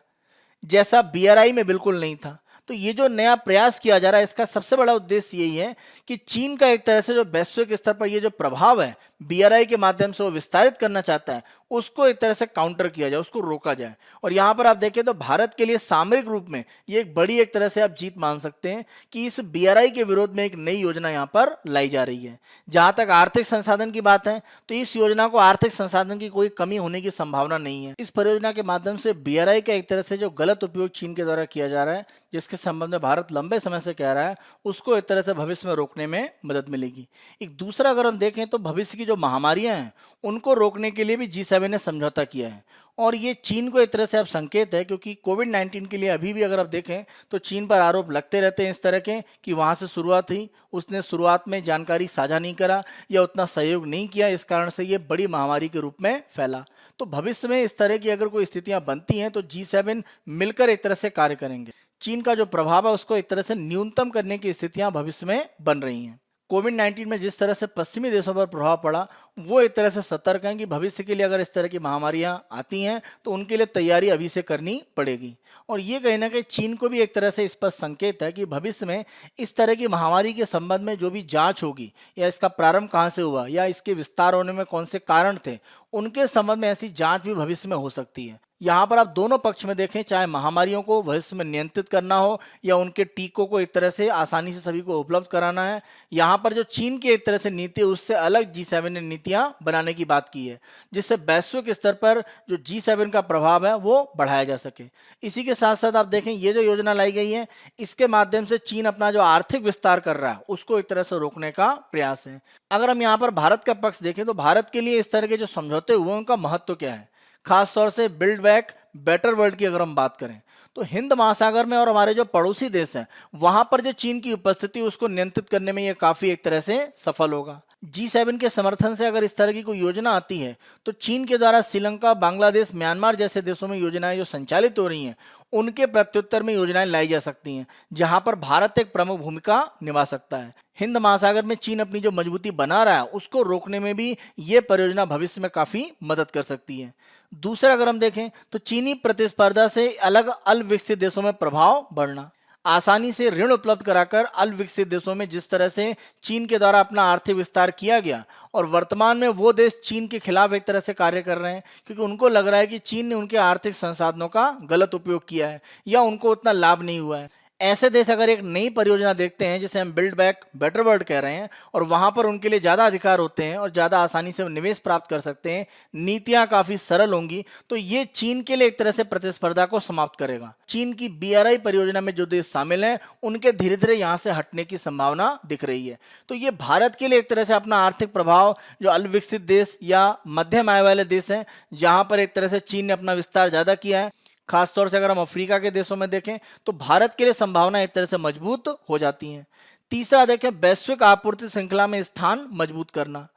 जैसा BRI में बिल्कुल नहीं था। तो ये जो नया प्रयास किया जा रहा है इसका सबसे बड़ा उद्देश्य यही है कि चीन का एक तरह से जो वैश्विक स्तर पर ये जो प्रभाव है BRI के माध्यम से वो विस्तारित करना चाहता है उसको एक तरह से काउंटर किया जाए, उसको रोका जाए। और यहाँ पर आप देखें तो भारत के लिए सामरिक रूप में ये एक बड़ी एक तरह से आप जीत मान सकते हैं कि इस BRI के विरोध में एक नई योजना यहाँ पर लाई जा रही है। जहाँ तक आर्थिक संसाधन की बात है तो इस योजना को आर्थिक संसाधन की कोई कमी होने की संभावना नहीं है। इस परियोजना के माध्यम से BRI का एक तरह से जो गलत उपयोग चीन के द्वारा किया जा रहा है, जिसके संबंध में भारत लंबे समय से कह रहा है, उसको एक तरह से भविष्य में रोकने में मदद मिलेगी। एक दूसरा अगर हम देखें तो भविष्य की जो महामारियां हैं उनको रोकने के लिए भी G7 ने समझौता किया है और ये चीन को एक तरह से अब संकेत है, क्योंकि कोविड-19 के लिए अभी भी अगर आप देखें तो चीन पर आरोप लगते रहते हैं इस तरह के कि वहां से शुरुआत हुई, उसने शुरुआत में जानकारी साझा नहीं करा या उतना सहयोग नहीं किया, इस कारण से ये बड़ी महामारी के रूप में फैला। तो भविष्य में इस तरह की अगर कोई स्थितियां बनती हैं तो G7 मिलकर एक तरह से कार्य करेंगे। चीन का जो प्रभाव है उसको एक तरह से न्यूनतम करने की स्थितियां भविष्य में बन रही हैं। कोविड-19 में जिस तरह से पश्चिमी देशों पर प्रभाव पड़ा वो एक तरह से सतर्क हैं कि भविष्य के लिए अगर इस तरह की महामारियां आती हैं तो उनके लिए तैयारी अभी से करनी पड़ेगी। और ये कहीं ना कहीं चीन को भी एक तरह से स्पष्ट संकेत है कि भविष्य में इस तरह की महामारी के संबंध में जो भी जांच होगी या इसका प्रारंभ कहाँ से हुआ या इसके विस्तार होने में कौन से कारण थे, उनके संबंध में ऐसी जांच भी भविष्य में हो सकती है। यहाँ पर आप दोनों पक्ष में देखें, चाहे महामारियों को भविष्य में नियंत्रित करना हो या उनके टीकों को एक तरह से आसानी से सभी को उपलब्ध कराना है, यहाँ पर जो चीन की एक तरह से नीति है उससे अलग G7 ने नीतियां बनाने की बात की है, जिससे वैश्विक स्तर पर जो G7 का प्रभाव है वो बढ़ाया जा सके। इसी के साथ साथ आप देखें ये जो योजना लाई गई है इसके माध्यम से चीन अपना जो आर्थिक विस्तार कर रहा है उसको एक तरह से रोकने का प्रयास है। अगर हम यहाँ पर भारत का पक्ष देखें तो भारत के लिए इस तरह के जो समझौते हुए उनका महत्व क्या है, खास तौर से बिल्ड बैक बेटर वर्ल्ड की अगर हम बात करें तो हिंद महासागर में और हमारे जो पड़ोसी देश हैं वहां पर जो चीन की उपस्थिति उसको नियंत्रित करने में ये काफी एक तरह से सफल होगा। G7 के समर्थन से अगर इस तरह की कोई योजना आती है तो चीन के द्वारा श्रीलंका, बांग्लादेश, म्यांमार जैसे देशों में योजनाएं जो संचालित हो रही हैं उनके प्रत्युत्तर में योजनाएं लाई जा सकती हैं, जहां पर भारत एक प्रमुख भूमिका निभा सकता है। हिंद महासागर में चीन अपनी जो मजबूती बना रहा है उसको रोकने में भी ये परियोजना भविष्य में काफी मदद कर सकती है। दूसरा अगर हम देखें तो चीनी प्रतिस्पर्धा से अलग अल्प विकसित देशों में प्रभाव बढ़ना, आसानी से ऋण उपलब्ध कराकर अल्प विकसित देशों में जिस तरह से चीन के द्वारा अपना आर्थिक विस्तार किया गया और वर्तमान में वो देश चीन के खिलाफ एक तरह से कार्य कर रहे हैं, क्योंकि उनको लग रहा है कि चीन ने उनके आर्थिक संसाधनों का गलत उपयोग किया है या उनको उतना लाभ नहीं हुआ है। ऐसे देश अगर एक नई परियोजना देखते हैं जिसे हम बिल्ड बैक बेटर वर्ल्ड कह रहे हैं और वहां पर उनके लिए ज्यादा अधिकार होते हैं और ज्यादा आसानी से निवेश प्राप्त कर सकते हैं, नीतियां काफी सरल होंगी, तो ये चीन के लिए एक तरह से प्रतिस्पर्धा को समाप्त करेगा। चीन की BRI परियोजना में जो देश शामिल हैं उनके धीरे धीरे यहां से हटने की संभावना दिख रही है। तो ये भारत के लिए एक तरह से अपना आर्थिक प्रभाव जो अल्प विकसित देश या मध्यम आय वाले देश हैं जहां पर एक तरह से चीन ने अपना विस्तार ज्यादा किया है, खासतौर से अगर हम अफ्रीका के देशों में देखें तो भारत के लिए संभावना एक तरह से मजबूत हो जाती हैं। तीसरा देखें, वैश्विक आपूर्ति श्रृंखला में स्थान मजबूत करना।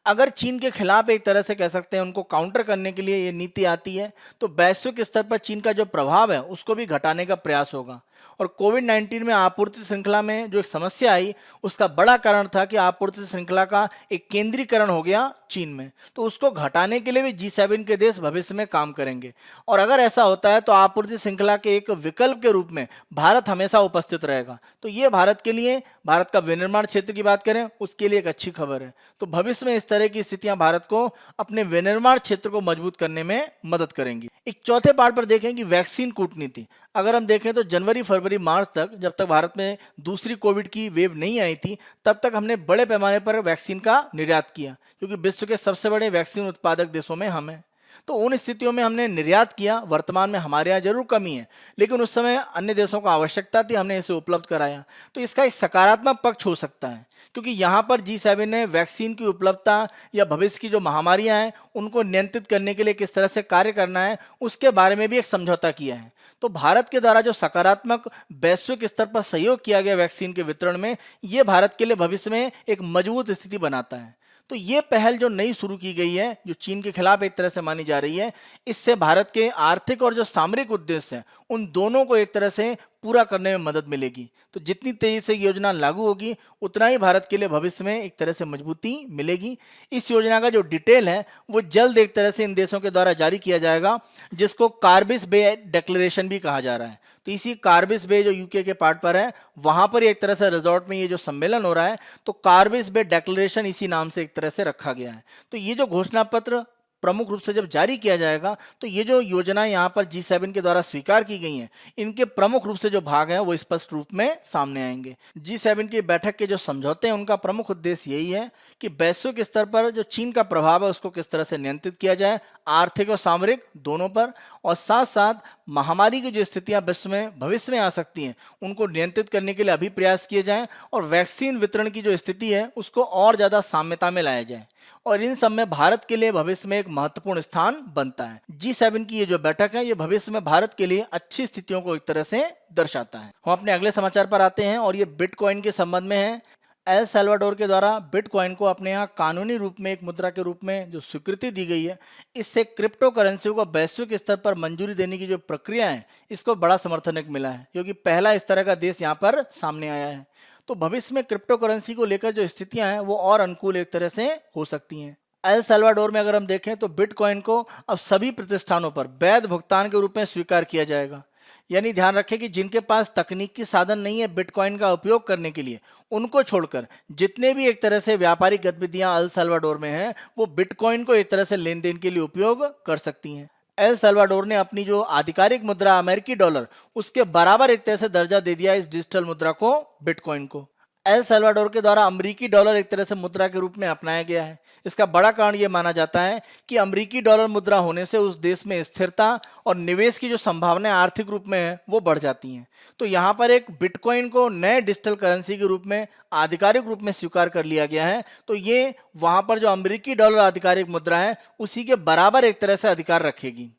अगर चीन के खिलाफ एक तरह से कह सकते हैं उनको काउंटर करने के लिए ये नीति आती है तो वैश्विक स्तर पर चीन का जो प्रभाव है उसको भी घटाने का प्रयास होगा। और कोविड-19 में आपूर्ति श्रृंखला में जो एक समस्या आई उसका बड़ा कारण था कि आपूर्ति श्रृंखला का एक केंद्रीकरण हो गया चीन में, तो उसको घटाने के लिए भी G7 के देश भविष्य में काम करेंगे। और अगर ऐसा होता है तो आपूर्ति श्रृंखला के एक विकल्प के रूप में भारत हमेशा उपस्थित रहेगा। तो ये भारत के लिए, भारत का विनिर्माण क्षेत्र की बात करें उसके लिए एक अच्छी खबर है। तो भविष्य में इस तरह की स्थितियां भारत को अपने विनिर्माण क्षेत्र को मजबूत करने में मदद करेंगी। एक चौथे पार्ट पर देखें कि वैक्सीन कूटनीति। अगर हम देखें तो जनवरी, फरवरी, मार्च तक, जब तक भारत में दूसरी कोविड की वेव नहीं आई थी, तब तक हमने बड़े पैमाने पर वैक्सीन का निर्यात किया, क्योंकि विश्व के सबसे बड़े वैक्सीन उत्पादक देशों में हम हैं। तो उन स्थितियों में हमने निर्यात किया। वर्तमान में हमारे यहाँ जरूर कमी है, लेकिन उस समय अन्य देशों को आवश्यकता थी, हमने इसे उपलब्ध कराया। तो इसका एक सकारात्मक पक्ष हो सकता है, क्योंकि यहाँ पर G7 ने वैक्सीन की उपलब्धता या भविष्य की जो महामारियां हैं उनको नियंत्रित करने के लिए किस तरह से कार्य करना है उसके बारे में भी एक समझौता किया है। तो भारत के द्वारा जो सकारात्मक वैश्विक स्तर पर सहयोग किया गया वैक्सीन के वितरण में, ये भारत के लिए भविष्य में एक मजबूत स्थिति बनाता है। तो ये पहल जो नई शुरू की गई है, जो चीन के खिलाफ एक तरह से मानी जा रही है, इससे भारत के आर्थिक और जो सामरिक उद्देश्य हैं उन दोनों को एक तरह से पूरा करने में मदद मिलेगी। तो जितनी तेजी से योजना लागू होगी उतना ही भारत के लिए भविष्य में एक तरह से मजबूती मिलेगी। इस योजना का जो डिटेल है वो जल्द एक तरह से इन देशों के द्वारा जारी किया जाएगा, जिसको कार्बिस बे डिक्लेरेशन भी कहा जा रहा है। तो इसी कार्बिस बे जो यूके के पार्ट पर है, वहां पर एक तरह से रिजॉर्ट में ये जो सम्मेलन हो रहा है, तो कार्बिस बे डिक्लेरेशन इसी नाम से एक तरह से रखा गया है। तो ये जो घोषणा पत्र प्रमुख रूप से जब जारी किया जाएगा तो ये जो योजनाएं यहाँ पर G7 के द्वारा स्वीकार की गई हैं, इनके प्रमुख रूप से जो भाग हैं वो स्पष्ट रूप में सामने आएंगे। G7 की बैठक के जो समझौते हैं उनका प्रमुख उद्देश्य यही है कि वैश्विक स्तर पर जो चीन का प्रभाव है उसको किस तरह से नियंत्रित किया जाए, आर्थिक और सामरिक दोनों पर, और साथ साथ महामारी की जो स्थितियां विश्व में भविष्य में आ सकती हैं उनको नियंत्रित करने के लिए अभी प्रयास किए जाएं और वैक्सीन वितरण की जो स्थिति है उसको और ज्यादा साम्यता में लाया जाए। और इन सब में भारत के लिए भविष्य में एक महत्वपूर्ण स्थान बनता है। G7 की ये जो बैठक है ये भविष्य में भारत के लिए अच्छी स्थितियों को एक तरह से दर्शाता है। हम अपने अगले समाचार पर आते हैं और ये बिटकॉइन के संबंध में है। एल सल्वाडोर के द्वारा बिटकॉइन को अपने यहाँ कानूनी रूप में एक मुद्रा के रूप में जो स्वीकृति दी गई है, इससे क्रिप्टो करेंसी को वैश्विक स्तर पर मंजूरी देने की जो प्रक्रिया है इसको बड़ा समर्थन मिला है, क्योंकि पहला इस तरह का देश यहाँ पर सामने आया है। तो भविष्य में क्रिप्टो करेंसी को लेकर जो स्थितियां हैं वो और अनुकूल एक तरह से हो सकती हैं। एल सल्वाडोर में अगर हम देखें तो बिटकॉइन को अब सभी प्रतिष्ठानों पर वैध भुगतान के रूप में स्वीकार किया जाएगा। यानी ध्यान रखें कि जिनके पास तकनीकी साधन नहीं है बिटकॉइन का उपयोग करने के लिए, उनको छोड़कर जितने भी एक तरह से व्यापारिक गतिविधियां एल सल्वाडोर में हैं वो बिटकॉइन को एक तरह से लेन देन के लिए उपयोग कर सकती हैं। एल सल्वाडोर ने अपनी जो आधिकारिक मुद्रा अमेरिकी डॉलर उसके बराबर एक तरह से दर्जा दे दिया इस डिजिटल मुद्रा को, बिटकॉइन को। एल सल्वाडोर के द्वारा अमेरिकी डॉलर एक तरह से मुद्रा के रूप में अपनाया गया है। इसका बड़ा कारण यह माना जाता है कि अमेरिकी डॉलर मुद्रा होने से उस देश में स्थिरता और निवेश की जो संभावनाएं आर्थिक रूप में है वो बढ़ जाती हैं। तो यहाँ पर एक बिटकॉइन को नए डिजिटल करेंसी के रूप में आधिकारिक रूप में स्वीकार कर लिया गया है। तो ये वहां पर जो अमेरिकी डॉलर आधिकारिक मुद्रा है उसी के बराबर एक तरह से अधिकार रखेगी।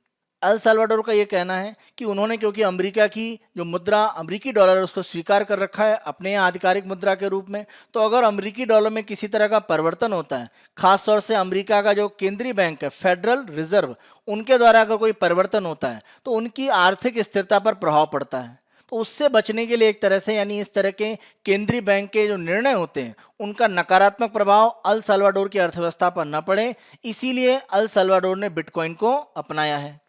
अल साल्वाडोर का ये कहना है कि उन्होंने क्योंकि अमेरिका की जो मुद्रा अमेरिकी डॉलर है उसको स्वीकार कर रखा है अपने यहाँ आधिकारिक मुद्रा के रूप में, तो अगर अमेरिकी डॉलर में किसी तरह का परिवर्तन होता है, खास तौर से अमेरिका का जो केंद्रीय बैंक है फेडरल रिजर्व, उनके द्वारा अगर कोई परिवर्तन होता है तो उनकी आर्थिक स्थिरता पर प्रभाव पड़ता है। तो उससे बचने के लिए एक तरह से यानी इस तरह के केंद्रीय बैंक के जो निर्णय होते हैं उनका नकारात्मक प्रभाव अल साल्वाडोर की अर्थव्यवस्था पर न पड़े, इसीलिए अल साल्वाडोर ने बिटकॉइन को अपनाया है।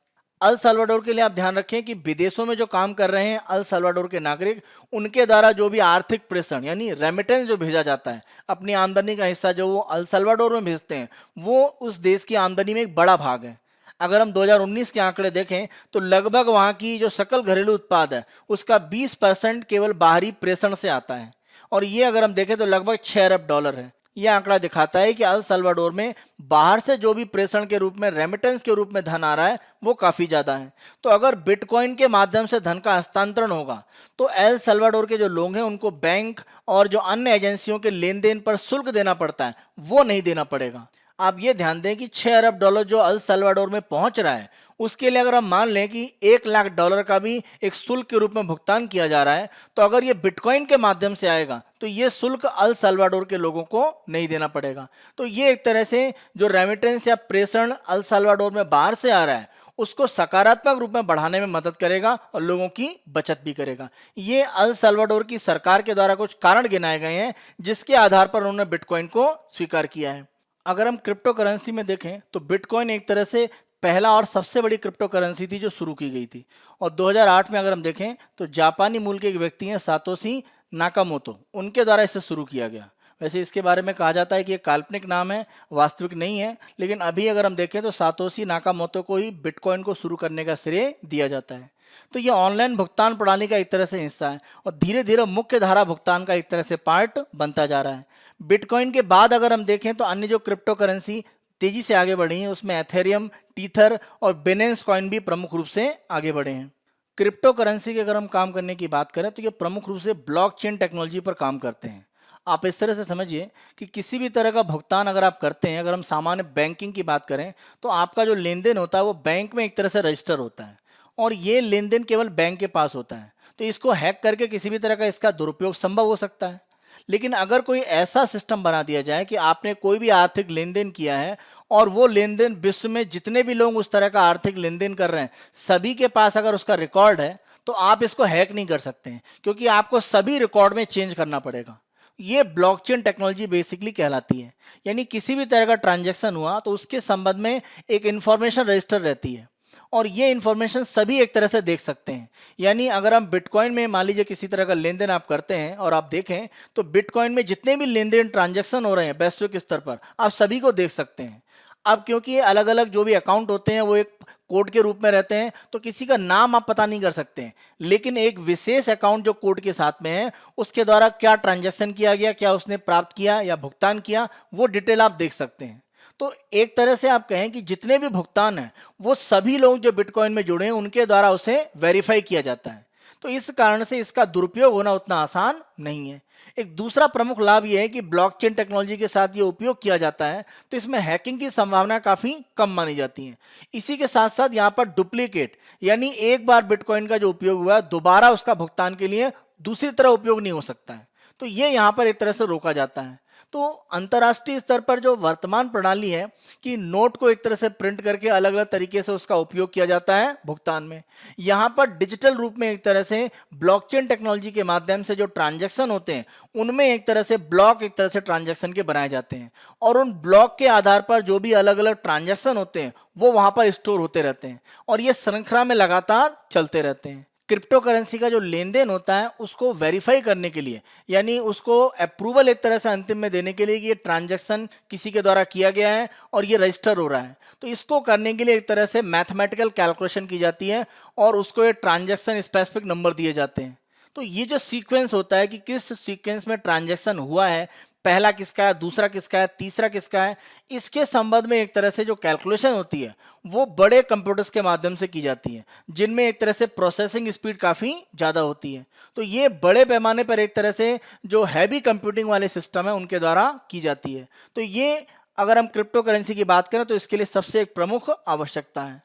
अल साल्वाडोर के लिए आप ध्यान रखें कि विदेशों में जो काम कर रहे हैं अल साल्वाडोर के नागरिक, उनके द्वारा जो भी आर्थिक प्रेषण यानी रेमिटेंस जो भेजा जाता है, अपनी आमदनी का हिस्सा जो वो अल साल्वाडोर में भेजते हैं, वो उस देश की आमदनी में एक बड़ा भाग है। अगर हम 2019 के आंकड़े देखें तो लगभग वहाँ की जो सकल घरेलू उत्पाद है उसका 20% केवल बाहरी प्रेषण से आता है, और ये अगर हम देखें तो लगभग 6 अरब डॉलर है। यह आंकड़ा दिखाता है कि अल साल्वाडोर में बाहर से जो भी प्रेषण के रूप में रेमिटेंस के रूप में धन आ रहा है वो काफ़ी ज़्यादा है। तो अगर बिटकॉइन के माध्यम से धन का हस्तांतरण होगा तो अल साल्वाडोर के जो लोग हैं उनको बैंक और जो अन्य एजेंसियों के लेन देन पर शुल्क देना पड़ता है वो नहीं देना पड़ेगा। आप ये ध्यान दें कि 6 अरब डॉलर जो अल साल्वाडोर में पहुंच रहा है उसके लिए अगर हम मान लें कि 1 लाख डॉलर का भी एक शुल्क के रूप में भुगतान किया जा रहा है, तो अगर ये बिटकॉइन के माध्यम से आएगा तो ये शुल्क अल साल्वाडोर के लोगों को नहीं देना पड़ेगा। तो ये एक तरह से जो रेमिटेंस या प्रेषण अल साल्वाडोर में बाहर से आ रहा है उसको सकारात्मक रूप में बढ़ाने में मदद करेगा और लोगों की बचत भी करेगा। ये अल साल्वाडोर की सरकार के द्वारा कुछ कारण गिनाए गए हैं जिसके आधार पर उन्होंने बिटकॉइन को स्वीकार किया है। अगर हम क्रिप्टो करेंसी में देखें तो बिटकॉइन एक तरह से पहला और सबसे बड़ी क्रिप्टो करेंसी थी जो शुरू की गई थी, और 2008 में अगर हम देखें तो जापानी मूल के एक व्यक्ति हैं सातोशी नाकामोटो, उनके द्वारा इसे शुरू किया गया। वैसे इसके बारे में कहा जाता है कि ये काल्पनिक नाम है, वास्तविक नहीं है, लेकिन अभी अगर हम देखें तो सातोशी नाकामोटो को ही बिटकॉइन को शुरू करने का श्रेय दिया जाता है। तो ये ऑनलाइन भुगतान प्रणाली का एक तरह से हिस्सा है और धीरे धीरे मुख्य धारा भुगतान का एक तरह से पार्ट बनता जा रहा है। बिटकॉइन के बाद अगर हम देखें तो अन्य जो क्रिप्टो करेंसी तेजी से आगे बढ़ी हैं उसमें एथेरियम, टीथर और बिनेंस कॉइन भी प्रमुख रूप से आगे बढ़े हैं। क्रिप्टो करेंसी के अगर हम काम करने की बात करें तो ये प्रमुख रूप से ब्लॉकचेन टेक्नोलॉजी पर काम करते हैं। आप इस तरह से समझिए कि किसी भी तरह का भुगतान अगर आप करते हैं, अगर हम सामान्य बैंकिंग की बात करें तो आपका जो लेन देन होता है वो बैंक में एक तरह से रजिस्टर होता है और ये लेन देन केवल बैंक के पास होता है। तो इसको हैक करके किसी भी तरह का इसका दुरुपयोग संभव हो सकता है। लेकिन अगर कोई ऐसा सिस्टम बना दिया जाए कि आपने कोई भी आर्थिक लेन देन किया है और वो लेन देन विश्व में जितने भी लोग उस तरह का आर्थिक लेन देन कर रहे हैं सभी के पास अगर उसका रिकॉर्ड है, तो आप इसको हैक नहीं कर सकते हैं क्योंकि आपको सभी रिकॉर्ड में चेंज करना पड़ेगा। ये ब्लॉकचेन टेक्नोलॉजी बेसिकली कहलाती है। यानी किसी भी तरह का ट्रांजैक्शन हुआ तो उसके संबंध में एक इंफॉर्मेशन रजिस्टर रहती है और ये इंफॉर्मेशन सभी एक तरह से देख सकते हैं। यानी अगर हम बिटकॉइन में मान लीजिए किसी तरह का लेन देन आप करते हैं और आप देखें तो बिटकॉइन में जितने भी लेन देन ट्रांजैक्शन हो रहे हैं वैश्विक स्तर पर आप सभी को देख सकते हैं। अब क्योंकि ये अलग अलग जो भी अकाउंट होते हैं वो एक कोड के रूप में रहते हैं तो किसी का नाम आप पता नहीं कर सकते हैं, लेकिन एक विशेष अकाउंट जो कोड के साथ में है उसके द्वारा क्या ट्रांजैक्शन किया गया, क्या उसने प्राप्त किया या भुगतान किया, वो डिटेल आप देख सकते हैं। तो एक तरह से आप कहें कि जितने भी भुगतान हैं वो सभी लोग जो बिटकॉइन में जुड़े हैं उनके द्वारा उसे वेरीफाई किया जाता है। तो इस कारण से इसका दुरुपयोग होना उतना आसान नहीं है। एक दूसरा प्रमुख लाभ यह है कि ब्लॉकचेन टेक्नोलॉजी के साथ ये उपयोग किया जाता है तो इसमें हैकिंग की संभावना काफ़ी कम मानी जाती है। इसी के साथ साथ यहाँ पर डुप्लीकेट यानी एक बार बिटकॉइन का जो उपयोग हुआ है दोबारा उसका भुगतान के लिए दूसरी तरह उपयोग नहीं हो सकता है, तो ये यहाँ पर एक तरह से रोका जाता है। तो अंतर्राष्ट्रीय स्तर पर जो वर्तमान प्रणाली है कि नोट को एक तरह से प्रिंट करके अलग अलग तरीके से उसका उपयोग किया जाता है भुगतान में, यहाँ पर डिजिटल रूप में एक तरह से ब्लॉकचेन टेक्नोलॉजी के माध्यम से जो ट्रांजैक्शन होते हैं उनमें एक तरह से ब्लॉक एक तरह से ट्रांजैक्शन के बनाए जाते हैं और उन ब्लॉक के आधार पर जो भी अलग अलग ट्रांजैक्शन होते हैं वो वहाँ पर स्टोर होते रहते हैं और ये श्रृंखला में लगातार चलते रहते हैं। क्रिप्टो करेंसी का जो लेन देन होता है उसको वेरीफाई करने के लिए यानी उसको अप्रूवल एक तरह से अंतिम में देने के लिए कि ये ट्रांजैक्शन किसी के द्वारा किया गया है और ये रजिस्टर हो रहा है, तो इसको करने के लिए एक तरह से मैथमेटिकल कैलकुलेशन की जाती है और उसको ये ट्रांजैक्शन स्पेसिफिक नंबर दिए जाते हैं। तो ये जो सीक्वेंस होता है कि किस सीक्वेंस में ट्रांजैक्शन हुआ है, पहला किसका है, दूसरा किसका है, तीसरा किसका है, इसके संबंध में एक तरह से जो कैलकुलेशन होती है वो बड़े कंप्यूटर्स के माध्यम से की जाती है जिनमें एक तरह से प्रोसेसिंग स्पीड काफ़ी ज़्यादा होती है। तो ये बड़े पैमाने पर एक तरह से जो हैवी कंप्यूटिंग वाले सिस्टम है उनके द्वारा की जाती है। तो ये अगर हम क्रिप्टो करेंसी की बात करें तो इसके लिए सबसे एक प्रमुख आवश्यकता है।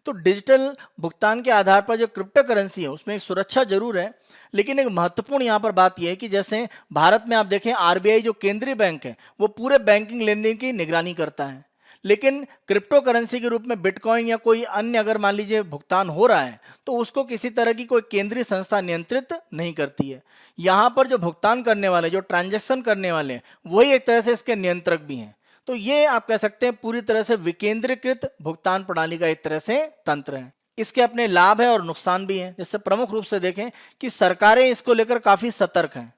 तो डिजिटल भुगतान के आधार पर जो क्रिप्टो करेंसी है उसमें एक सुरक्षा जरूर है, लेकिन एक महत्वपूर्ण यहाँ पर बात यह है कि जैसे भारत में आप देखें आरबीआई जो केंद्रीय बैंक है वो पूरे बैंकिंग लेन देन की निगरानी करता है, लेकिन क्रिप्टो करेंसी के रूप में बिटकॉइन या कोई अन्य अगर मान लीजिए भुगतान हो रहा है तो उसको किसी तरह की कोई केंद्रीय संस्था नियंत्रित नहीं करती है। यहाँ पर जो भुगतान करने वाले, जो ट्रांजैक्शन करने वाले हैं, वही एक तरह से इसके नियंत्रक भी हैं। तो ये आप कह सकते हैं पूरी तरह से विकेंद्रीकृत भुगतान प्रणाली का एक तरह से तंत्र है। इसके अपने लाभ है और नुकसान भी हैं। जैसे प्रमुख रूप से देखें कि सरकारें इसको लेकर काफी सतर्क हैं।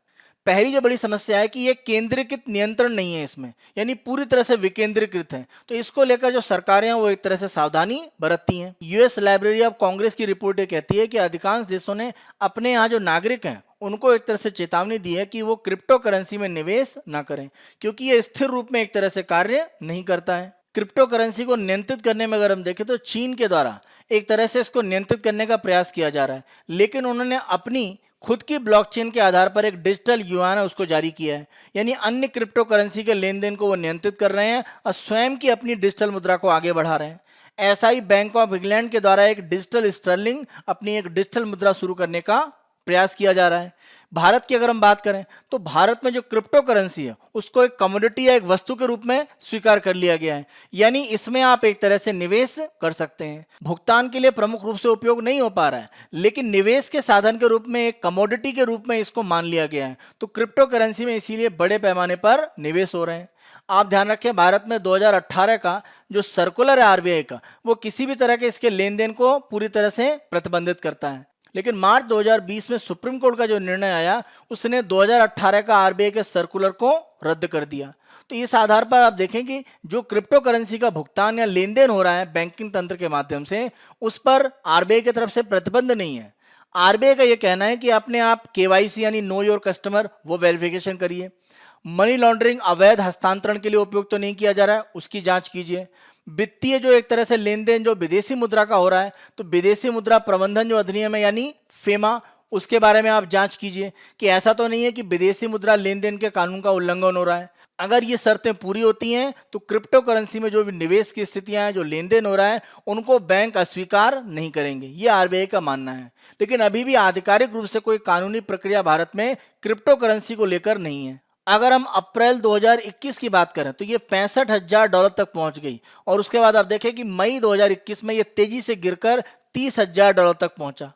पहली जो बड़ी समस्या है कि ये केंद्रीकृत नियंत्रण नहीं है इसमें, यानी पूरी तरह से विकेंद्रीकृत है। तो इसको लेकर जो सरकारें हैं वो एक तरह से सावधानी बरतती हैं। यूएस लाइब्रेरी ऑफ कांग्रेस की रिपोर्ट ये कहती है कि अधिकांश देशों ने अपने यहाँ जो नागरिक हैं उनको एक तरह से चेतावनी दी है कि वो क्रिप्टो करेंसी में निवेश ना करें, क्योंकि ये स्थिर रूप में एक तरह से कार्य नहीं करता है। क्रिप्टो करेंसी को नियंत्रित करने में अगर हम देखें तो चीन के द्वारा एक तरह से इसको नियंत्रित करने का प्रयास किया जा रहा है, लेकिन उन्होंने अपनी खुद की ब्लॉकचेन के आधार पर एक डिजिटल युआन है उसको जारी किया है, यानी अन्य क्रिप्टो करेंसी के लेन देन को वो नियंत्रित कर रहे हैं और स्वयं की अपनी डिजिटल मुद्रा को आगे बढ़ा रहे हैं। ऐसा ही बैंक ऑफ इंग्लैंड के द्वारा एक डिजिटल स्टर्लिंग, अपनी एक डिजिटल मुद्रा शुरू करने का प्रयास किया जा रहा है। भारत की अगर हम बात करें तो भारत में जो क्रिप्टो करेंसी है उसको एक कमोडिटी या एक वस्तु के रूप में स्वीकार कर लिया गया है, यानी इसमें आप एक तरह से निवेश कर सकते हैं। भुगतान के लिए प्रमुख रूप से उपयोग नहीं हो पा रहा है, लेकिन निवेश के साधन के रूप में, एक कमोडिटी के रूप में इसको मान लिया गया है। तो क्रिप्टो करेंसी में इसीलिए बड़े पैमाने पर निवेश हो रहे हैं। आप ध्यान रखें, भारत में 2018 का जो सर्कुलर है आरबीआई का, वो किसी भी तरह के इसके लेन देन को पूरी तरह से प्रतिबंधित करता है, लेकिन मार्च 2020 में सुप्रीम कोर्ट का जो निर्णय आया उसने 2018 का आरबीआई के सर्कुलर को रद्द कर दिया। तो इस आधार पर आप देखें कि जो क्रिप्टो करेंसी का भुगतान या लेन देन हो रहा है बैंकिंग तंत्र के माध्यम से, उस पर आरबीआई की तरफ से प्रतिबंध नहीं है। आरबीआई का यह कहना है कि अपने आप केवाईसी यानी नो योर कस्टमर वो वेरिफिकेशन करिए। मनी लॉन्ड्रिंग, अवैध हस्तांतरण के लिए उपयोग तो नहीं किया जा रहा है, उसकी जांच कीजिए। वित्तीय जो एक तरह से लेन देन जो विदेशी मुद्रा का हो रहा है, तो विदेशी मुद्रा प्रबंधन जो अधिनियम है यानी फेमा, उसके बारे में आप जांच कीजिए कि ऐसा तो नहीं है कि विदेशी मुद्रा लेन देन के कानून का उल्लंघन हो रहा है। अगर ये शर्तें पूरी होती हैं तो क्रिप्टो करेंसी में जो भी निवेश की स्थितियां हैं, जो लेन देन हो रहा है, उनको बैंक अस्वीकार नहीं करेंगे, ये आरबीआई का मानना है। लेकिन अभी भी आधिकारिक रूप से कोई कानूनी प्रक्रिया भारत में क्रिप्टो करेंसी को लेकर नहीं है। अगर हम अप्रैल 2021 की बात करें तो ये $65,000 तक पहुंच गई, और उसके बाद आप देखें कि मई 2021 में ये तेजी से गिरकर $30,000 तक पहुंचा।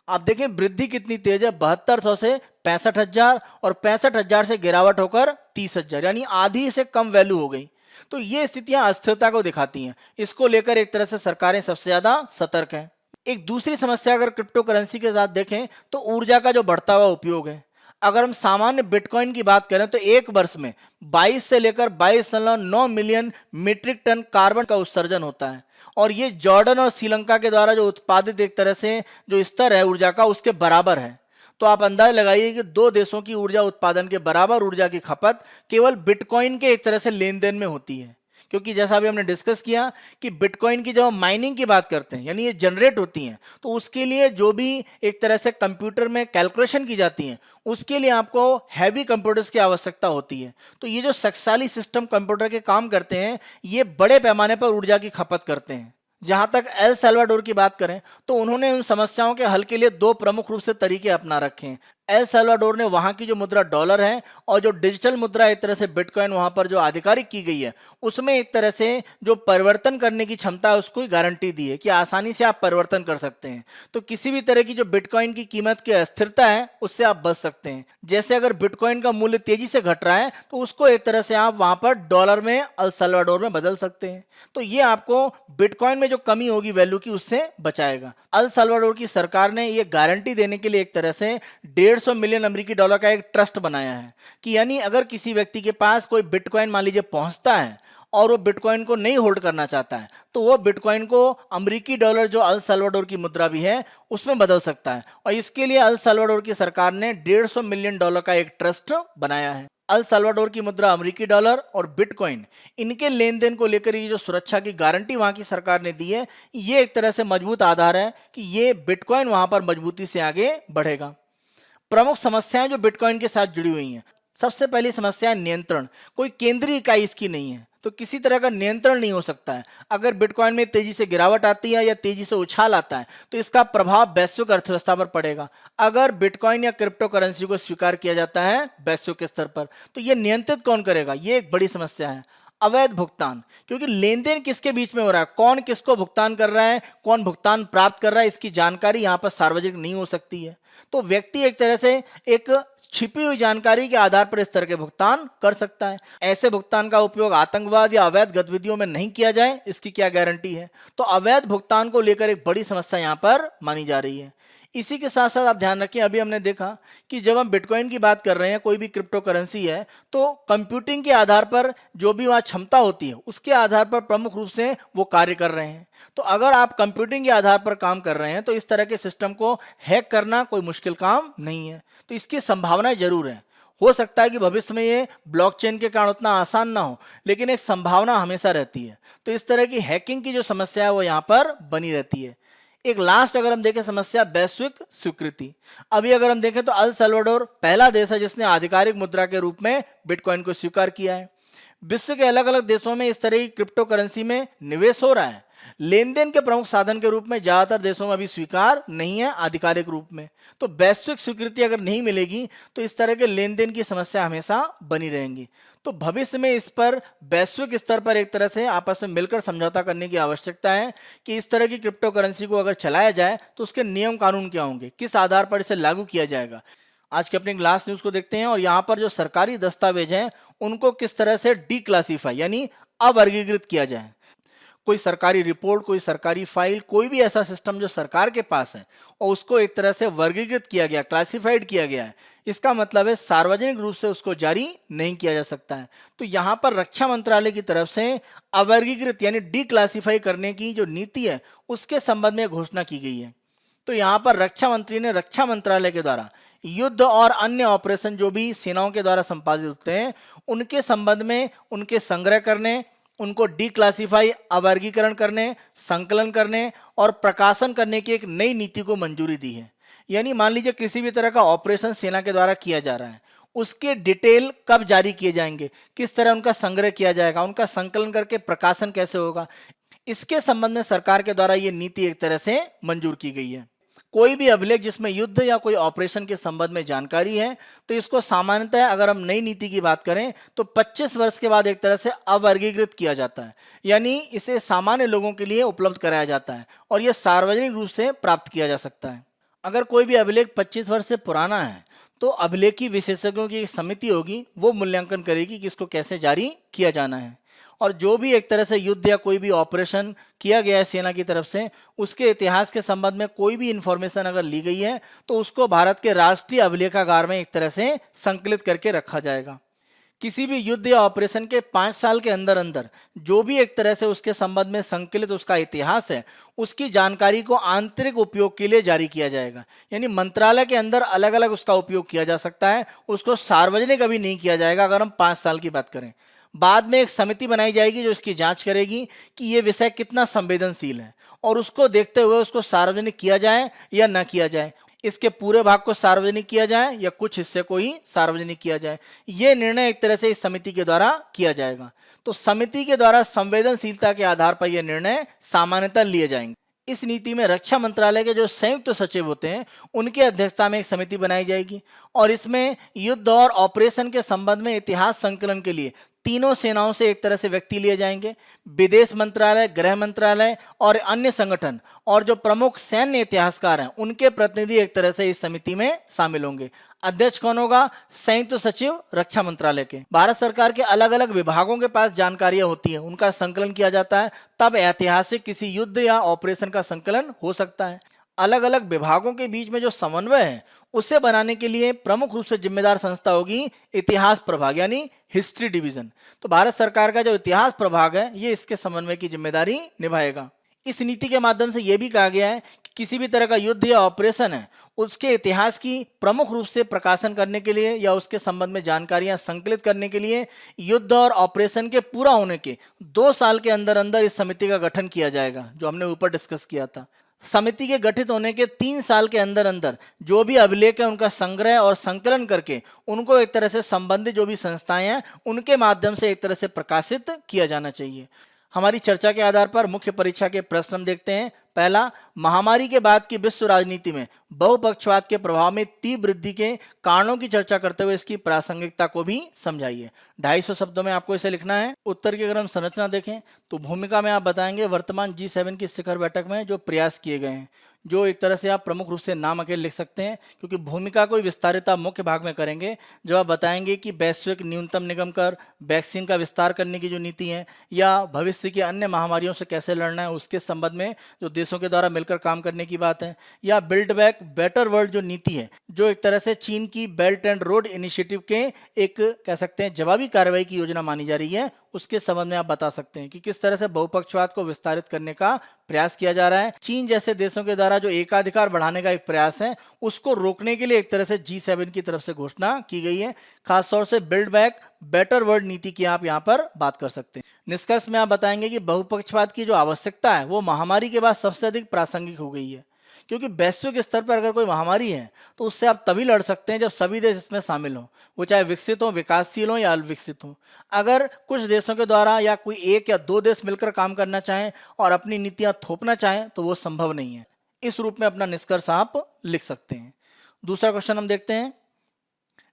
आप देखें वृद्धि कितनी तेज है, 7200 से 65,000 और 65,000 से गिरावट होकर 30,000, यानी आधी से कम वैल्यू हो गई। तो ये स्थितियां अस्थिरता को दिखाती हैं। इसको लेकर एक तरह से सरकारें सबसे ज्यादा सतर्क हैं। एक दूसरी समस्या अगर क्रिप्टो करेंसी के साथ देखें तो ऊर्जा का जो बढ़ता हुआ उपयोग है। अगर हम सामान्य बिटकॉइन की बात करें तो एक वर्ष में 22 से लेकर 22.9 मिलियन मीट्रिक टन कार्बन का उत्सर्जन होता है, और ये जॉर्डन और श्रीलंका के द्वारा जो उत्पादित एक तरह से जो स्तर है ऊर्जा का, उसके बराबर है। तो आप अंदाजा लगाइए कि दो देशों की ऊर्जा उत्पादन के बराबर ऊर्जा की खपत केवल बिटकॉइन के एक तरह से लेन देन में होती है। क्योंकि जैसा अभी हमने डिस्कस किया कि बिटकॉइन की जब हम माइनिंग की बात करते हैं, यानी ये जनरेट होती हैं, तो उसके लिए जो भी एक तरह से कंप्यूटर में कैलकुलेशन की जाती है, उसके लिए आपको हैवी कंप्यूटर्स की आवश्यकता होती है। तो ये जो शक्तिशाली सिस्टम कंप्यूटर के काम करते हैं, ये बड़े पैमाने पर ऊर्जा की खपत करते हैं। जहां तक एल सल्वाडोर की बात करें तो उन्होंने उन समस्याओं के हल के लिए दो प्रमुख रूप से तरीके अपना रखे हैं। एल सल्वाडोर ने वहां की जो मुद्रा डॉलर है और जो डिजिटल मुद्रा एक तरह से बिटकॉइन वहां पर जो आधिकारिक की गई है, उसमें एक तरह से जो परिवर्तन करने की क्षमता है उसको गारंटी दी है कि आसानी से आप परिवर्तन कर सकते हैं। तो किसी भी तरह की जो बिटकॉइन की कीमत की अस्थिरता है उससे आप बच सकते हैं। जैसे अगर बिटकॉइन का मूल्य तेजी से घट रहा है तो उसको एक तरह से आप वहां पर डॉलर में, एल सल्वाडोर में बदल सकते हैं। तो ये आपको बिटकॉइन में जो कमी होगी वैल्यू की, उससे बचाएगा। एल सल्वाडोर की सरकार ने ये गारंटी देने के लिए एक तरह से $150 मिलियन अमेरिकी डॉलर का एक ट्रस्ट बनाया है कि यानी अगर किसी व्यक्ति के पास कोई बिटकॉइन मान लीजिए पहुंचता है और वो बिटकॉइन को नहीं होल्ड करना चाहता है, तो वो बिटकॉइन को अमेरिकी डॉलर जो एल सल्वाडोर की मुद्रा भी है उसमें बदल सकता है। और इसके लिए एल सल्वाडोर की सरकार ने $150 मिलियन का एक ट्रस्ट बनाया है। एल सल्वाडोर की मुद्रा, अमेरिकी डॉलर और बिटकॉइन, इनके लेन देन को लेकर ये जो सुरक्षा की गारंटी वहां की सरकार ने दी है, ये एक तरह से मजबूत आधार है कि ये बिटकॉइन वहां पर मजबूती से आगे बढ़ेगा। प्रमुख समस्याएं जो बिटकॉइन के साथ जुड़ी हुई हैं, सबसे पहली समस्या है नियंत्रण। कोई केंद्रीय इकाई इसकी नहीं है, तो किसी तरह का नियंत्रण नहीं हो सकता है। अगर बिटकॉइन में तेजी से गिरावट आती है या तेजी से उछाल आता है तो इसका प्रभाव वैश्विक अर्थव्यवस्था पर पड़ेगा। अगर बिटकॉइन या क्रिप्टो करेंसी को स्वीकार किया जाता है वैश्विक स्तर पर तो यह नियंत्रित कौन करेगा, यह एक बड़ी समस्या है। अवैध भुगतान, क्योंकि लेन देन किसके बीच में हो रहा है, कौन किसको भुगतान कर रहा है, कौन भुगतान प्राप्त कर रहा है, इसकी जानकारी यहां पर सार्वजनिक नहीं हो सकती है। तो व्यक्ति एक तरह से एक छिपी हुई जानकारी के आधार पर इस तरह के भुगतान कर सकता है। ऐसे भुगतान का उपयोग आतंकवाद या अवैध गतिविधियों में नहीं किया जाए, इसकी क्या गारंटी है। तो अवैध भुगतान को लेकर एक बड़ी समस्या यहां पर मानी जा रही है। इसी के साथ साथ आप ध्यान रखें, अभी हमने देखा कि जब हम बिटकॉइन की बात कर रहे हैं, कोई भी क्रिप्टो करेंसी है, तो कंप्यूटिंग के आधार पर जो भी वहाँ क्षमता होती है उसके आधार पर प्रमुख रूप से वो कार्य कर रहे हैं। तो अगर आप कंप्यूटिंग के आधार पर काम कर रहे हैं तो इस तरह के सिस्टम को हैक करना कोई मुश्किल काम नहीं है। तो इसकी संभावनाएं जरूर है। हो सकता है कि भविष्य में ये ब्लॉकचेन के कारण उतना आसान ना हो, लेकिन एक संभावना हमेशा रहती है। तो इस तरह की हैकिंग की जो समस्या है वो यहाँ पर बनी रहती है। एक लास्ट अगर हम देखें समस्या, वैश्विक स्वीकृति। अभी अगर हम देखें तो अल सल्वाडोर पहला देश है जिसने आधिकारिक मुद्रा के रूप में बिटकॉइन को स्वीकार किया है। विश्व के अलग अलग देशों में इस तरह की क्रिप्टो करेंसी में निवेश हो रहा है। लेन देन के प्रमुख साधन के रूप में ज्यादातर देशों में अभी स्वीकार नहीं है आधिकारिक रूप में। तो वैश्विक स्वीकृति अगर नहीं मिलेगी तो इस तरह के लेन देन की समस्या हमेशा बनी रहेंगी। तो भविष्य में इस पर वैश्विक स्तर पर एक तरह से आपस में मिलकर समझौता करने की आवश्यकता है कि इस तरह की क्रिप्टो करेंसी को अगर चलाया जाए तो उसके नियम कानून क्या होंगे, किस आधार पर इसे लागू किया जाएगा। आज के अपने लास्ट न्यूज को देखते हैं और यहाँ पर जो सरकारी दस्तावेज हैं उनको किस तरह से डीक्लासिफाई यानी अवर्गीकृत किया जाए। कोई सरकारी रिपोर्ट, कोई सरकारी फाइल, कोई भी ऐसा सिस्टम जो सरकार के पास है और उसको एक तरह से वर्गीकृत किया गया, क्लासिफाइड किया गया है, इसका मतलब है सार्वजनिक रूप से उसको जारी नहीं किया जा सकता है। तो यहाँ पर रक्षा मंत्रालय की तरफ से अवर्गीकृत यानी डीक्लासिफाई करने की जो नीति है उसके संबंध में घोषणा की गई है। तो यहाँ पर रक्षा मंत्री ने रक्षा मंत्रालय के द्वारा युद्ध और अन्य ऑपरेशन जो भी सेनाओं के द्वारा संपादित होते हैं उनके संबंध में उनके संग्रह करने, उनको डीक्लासिफाई अवर्गीकरण करने, संकलन करने और प्रकाशन करने की एक नई नीति को मंजूरी दी है। यानी मान लीजिए किसी भी तरह का ऑपरेशन सेना के द्वारा किया जा रहा है, उसके डिटेल कब जारी किए जाएंगे, किस तरह उनका संग्रह किया जाएगा, उनका संकलन करके प्रकाशन कैसे होगा, इसके संबंध में सरकार के द्वारा ये नीति एक तरह से मंजूर की गई है। कोई भी अभिलेख जिसमें युद्ध या कोई ऑपरेशन के संबंध में जानकारी है तो इसको सामान्यतः अगर हम नई नीति की बात करें तो 25 वर्ष के बाद एक तरह से अवर्गीकृत किया जाता है, यानी इसे सामान्य लोगों के लिए उपलब्ध कराया जाता है और यह सार्वजनिक रूप से प्राप्त किया जा सकता है। अगर कोई भी अभिलेख 25 वर्ष से पुराना है तो अभिलेखी विशेषज्ञों की एक समिति होगी, वो मूल्यांकन करेगी कि इसको कैसे जारी किया जाना है। और जो भी एक तरह से युद्ध या कोई भी ऑपरेशन किया गया है सेना की तरफ से, उसके इतिहास के संबंध में कोई भी इंफॉर्मेशन अगर ली गई है तो उसको भारत के राष्ट्रीय अभिलेखागार में एक तरह से संकलित करके रखा जाएगा। किसी भी युद्ध या ऑपरेशन के 5 साल के अंदर अंदर जो भी एक तरह से उसके संबंध में संकलित उसका इतिहास है उसकी जानकारी को आंतरिक उपयोग के लिए जारी किया जाएगा। यानी मंत्रालय के अंदर अलग अलग उसका उपयोग किया जा सकता है, उसको सार्वजनिक अभी नहीं किया जाएगा अगर हम 5 साल की बात करें। बाद में एक समिति बनाई जाएगी जो इसकी जांच करेगी कि ये विषय कितना संवेदनशील है और उसको देखते हुए उसको सार्वजनिक किया जाए या न किया जाए, इसके पूरे भाग को सार्वजनिक किया जाए या कुछ हिस्से को ही सार्वजनिक किया जाए, ये निर्णय एक तरह से इस समिति के द्वारा किया जाएगा। तो समिति के द्वारा संवेदनशीलता के आधार पर यह निर्णय सामान्यतः लिए जाएंगे। इस नीति में रक्षा मंत्रालय के जो संयुक्त सचिव होते हैं उनकी अध्यक्षता में एक समिति बनाई जाएगी और इसमें युद्ध और ऑपरेशन के संबंध में इतिहास संकलन के लिए तीनों सेनाओं से एक तरह से व्यक्ति लिए जाएंगे। विदेश मंत्रालय, गृह मंत्रालय और अन्य संगठन और जो प्रमुख सैन्य इतिहासकार हैं उनके प्रतिनिधि एक तरह से इस समिति में शामिल होंगे। अध्यक्ष कौन होगा? संयुक्त सचिव रक्षा मंत्रालय के। भारत सरकार के अलग अलग विभागों के पास जानकारियां होती हैं, उनका संकलन किया जाता है, तब ऐतिहासिक किसी युद्ध या ऑपरेशन का संकलन हो सकता है। अलग अलग विभागों के बीच में जो समन्वय है उसे बनाने के लिए प्रमुख रूप से जिम्मेदार संस्था होगी इतिहास प्रभाग यानी हिस्ट्री डिवीजन। तो भारत सरकार का जो इतिहास प्रभाग है ये इसके समन्वय की जिम्मेदारी निभाएगा। इस नीति के माध्यम से यह भी कहा गया है कि किसी भी तरह का युद्ध या ऑपरेशन है उसके इतिहास की प्रमुख रूप से प्रकाशन करने के लिए या उसके संबंध में जानकारियां संकलित करने के लिए युद्ध और ऑपरेशन के पूरा होने के 2 साल के अंदर अंदर इस समिति का गठन किया जाएगा, जो हमने ऊपर डिस्कस किया था। समिति के गठित होने के 3 साल के अंदर अंदर जो भी अभिलेख है उनका संग्रह और संकलन करके उनको एक तरह से संबंधित जो भी संस्थाएं हैं उनके माध्यम से एक तरह से प्रकाशित किया जाना चाहिए। हमारी चर्चा के आधार पर मुख्य परीक्षा के प्रश्न हम देखते हैं। पहला, महामारी के बाद की विश्व राजनीति में बहुपक्षवाद के प्रभाव में तीव्र वृद्धि के कारणों की चर्चा करते हुए इसकी प्रासंगिकता को भी समझाइए। 250 शब्दों में आपको इसे लिखना है। उत्तर की अगर हम संरचना देखें तो भूमिका में आप बताएंगे वर्तमान G7 की शिखर बैठक में जो प्रयास किए गए हैं, जो एक तरह से आप प्रमुख रूप से नाम अकेले लिख सकते हैं, क्योंकि भूमिका को विस्तारित आप मुख्य भाग में करेंगे जब आप बताएंगे कि वैश्विक न्यूनतम निगम कर, वैक्सीन का विस्तार करने की जो नीति है, या भविष्य की अन्य महामारियों से कैसे लड़ना है उसके संबंध में जो देशों के द्वारा मिलकर काम करने की बात है, या बिल्ड बैक बेटर वर्ल्ड जो नीति है, जो एक तरह से चीन की बेल्ट एंड रोड इनिशिएटिव के एक कह सकते हैं जवाबी कार्रवाई की योजना मानी जा रही है, उसके संबंध में आप बता सकते हैं कि किस तरह से बहुपक्षवाद को विस्तारित करने का प्रयास किया जा रहा है। चीन जैसे देशों के द्वारा जो एकाधिकार बढ़ाने का एक प्रयास है उसको रोकने के लिए एक तरह से G7 की तरफ से घोषणा की गई है। खासतौर से बिल्ड बैक बेटर वर्ल्ड नीति की आप यहाँ पर बात कर सकते हैं। निष्कर्ष में आप बताएंगे कि बहुपक्षवाद की जो आवश्यकता है वो महामारी के बाद सबसे अधिक प्रासंगिक हो गई है, क्योंकि वैश्विक स्तर पर अगर कोई महामारी है तो उससे आप तभी लड़ सकते हैं जब सभी देश इसमें शामिल हों, वो चाहे विकसित हो, विकासशील हो या अल्पविकसित हो। अगर कुछ देशों के द्वारा या कोई 1 या 2 देश मिलकर काम करना चाहें और अपनी नीतियां थोपना चाहें तो वो संभव नहीं है। इस रूप में अपना निष्कर्ष आप लिख सकते हैं। दूसरा क्वेश्चन हम देखते हैं।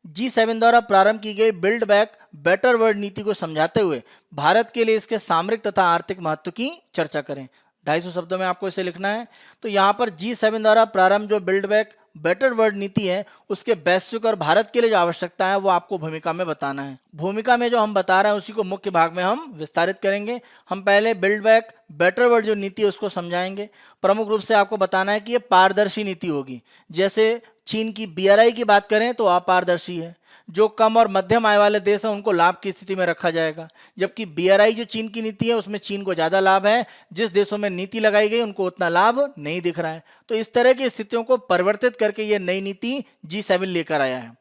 G7 द्वारा प्रारंभ की गई बिल्ड बैक बेटर वर्ल्ड नीति को समझाते हुए भारत के लिए इसके सामरिक तथा आर्थिक महत्व की चर्चा करें। 250 शब्दों में आपको इसे लिखना है। तो यहाँ पर G7 द्वारा प्रारंभ जो बिल्ड बैक बेटर वर्ल्ड नीति है उसके वैश्विक और भारत के लिए जो आवश्यकता है वो आपको भूमिका में बताना है। भूमिका में जो हम बता रहे हैं उसी को मुख्य भाग में हम विस्तारित करेंगे। हम पहले बिल्ड बैक बेटर वर्ल्ड जो नीति है उसको समझाएंगे। प्रमुख रूप से आपको बताना है कि ये पारदर्शी नीति होगी। जैसे चीन की BRI की बात करें तो अपारदर्शी है, जो कम और मध्यम आय वाले देश हैं उनको लाभ की स्थिति में रखा जाएगा, जबकि BRI जो चीन की नीति है उसमें चीन को ज़्यादा लाभ है। जिस देशों में नीति लगाई गई उनको उतना लाभ नहीं दिख रहा है। तो इस तरह की स्थितियों को परिवर्तित करके ये नई नीति G7 लेकर आया है।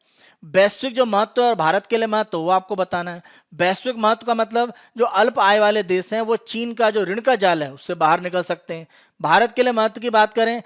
वैश्विक जो महत्व है और भारत के लिए महत्व वो आपको बताना है। वैश्विक महत्व का मतलब जो अल्प आय वाले देश हैं वो चीन का जो ऋण का जाल है उससे बाहर निकल सकते हैं। भारत के लिए महत्व की बात करें,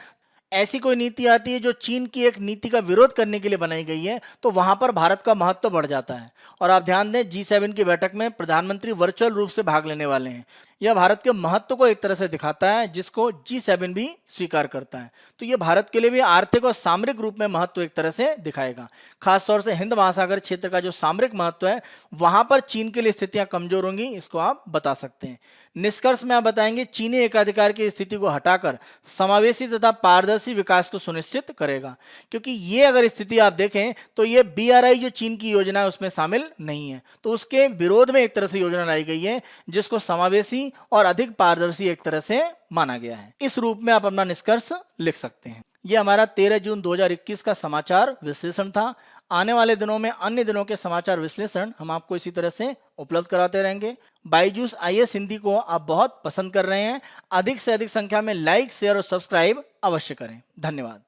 ऐसी कोई नीति आती है जो चीन की एक नीति का विरोध करने के लिए बनाई गई है तो वहां पर भारत का महत्व बढ़ जाता है। और आप ध्यान दें G7 की बैठक में प्रधानमंत्री वर्चुअल रूप से भाग लेने वाले हैं। यह भारत के महत्व को एक तरह से दिखाता है जिसको G7 भी स्वीकार करता है। तो यह भारत के लिए भी आर्थिक और सामरिक रूप में महत्व एक तरह से दिखाएगा। खासतौर से हिंद महासागर क्षेत्र का जो सामरिक महत्व है वहां पर चीन के लिए स्थितियां कमजोर होंगी, इसको आप बता सकते हैं। निष्कर्ष में आप बताएंगे चीनी एकाधिकार की स्थिति को हटाकर समावेशी तथा पारदर्शी विकास को सुनिश्चित करेगा, क्योंकि ये अगर स्थिति आप देखें तो ये BRI जो चीन की योजना है उसमें शामिल नहीं है, तो उसके विरोध में एक तरह से योजना लाई गई है जिसको समावेशी और अधिक पारदर्शी एक तरह से माना गया है। इस रूप में आप अपना निष्कर्ष लिख सकते हैं। यह हमारा 13 जून 2021 का समाचार विश्लेषण था। आने वाले दिनों में अन्य दिनों के समाचार विश्लेषण हम आपको इसी तरह से उपलब्ध कराते रहेंगे। बायजूस IAS हिंदी को आप बहुत पसंद कर रहे हैं, अधिक से अधिक संख्या में लाइक, शेयर और सब्सक्राइब अवश्य करें। धन्यवाद।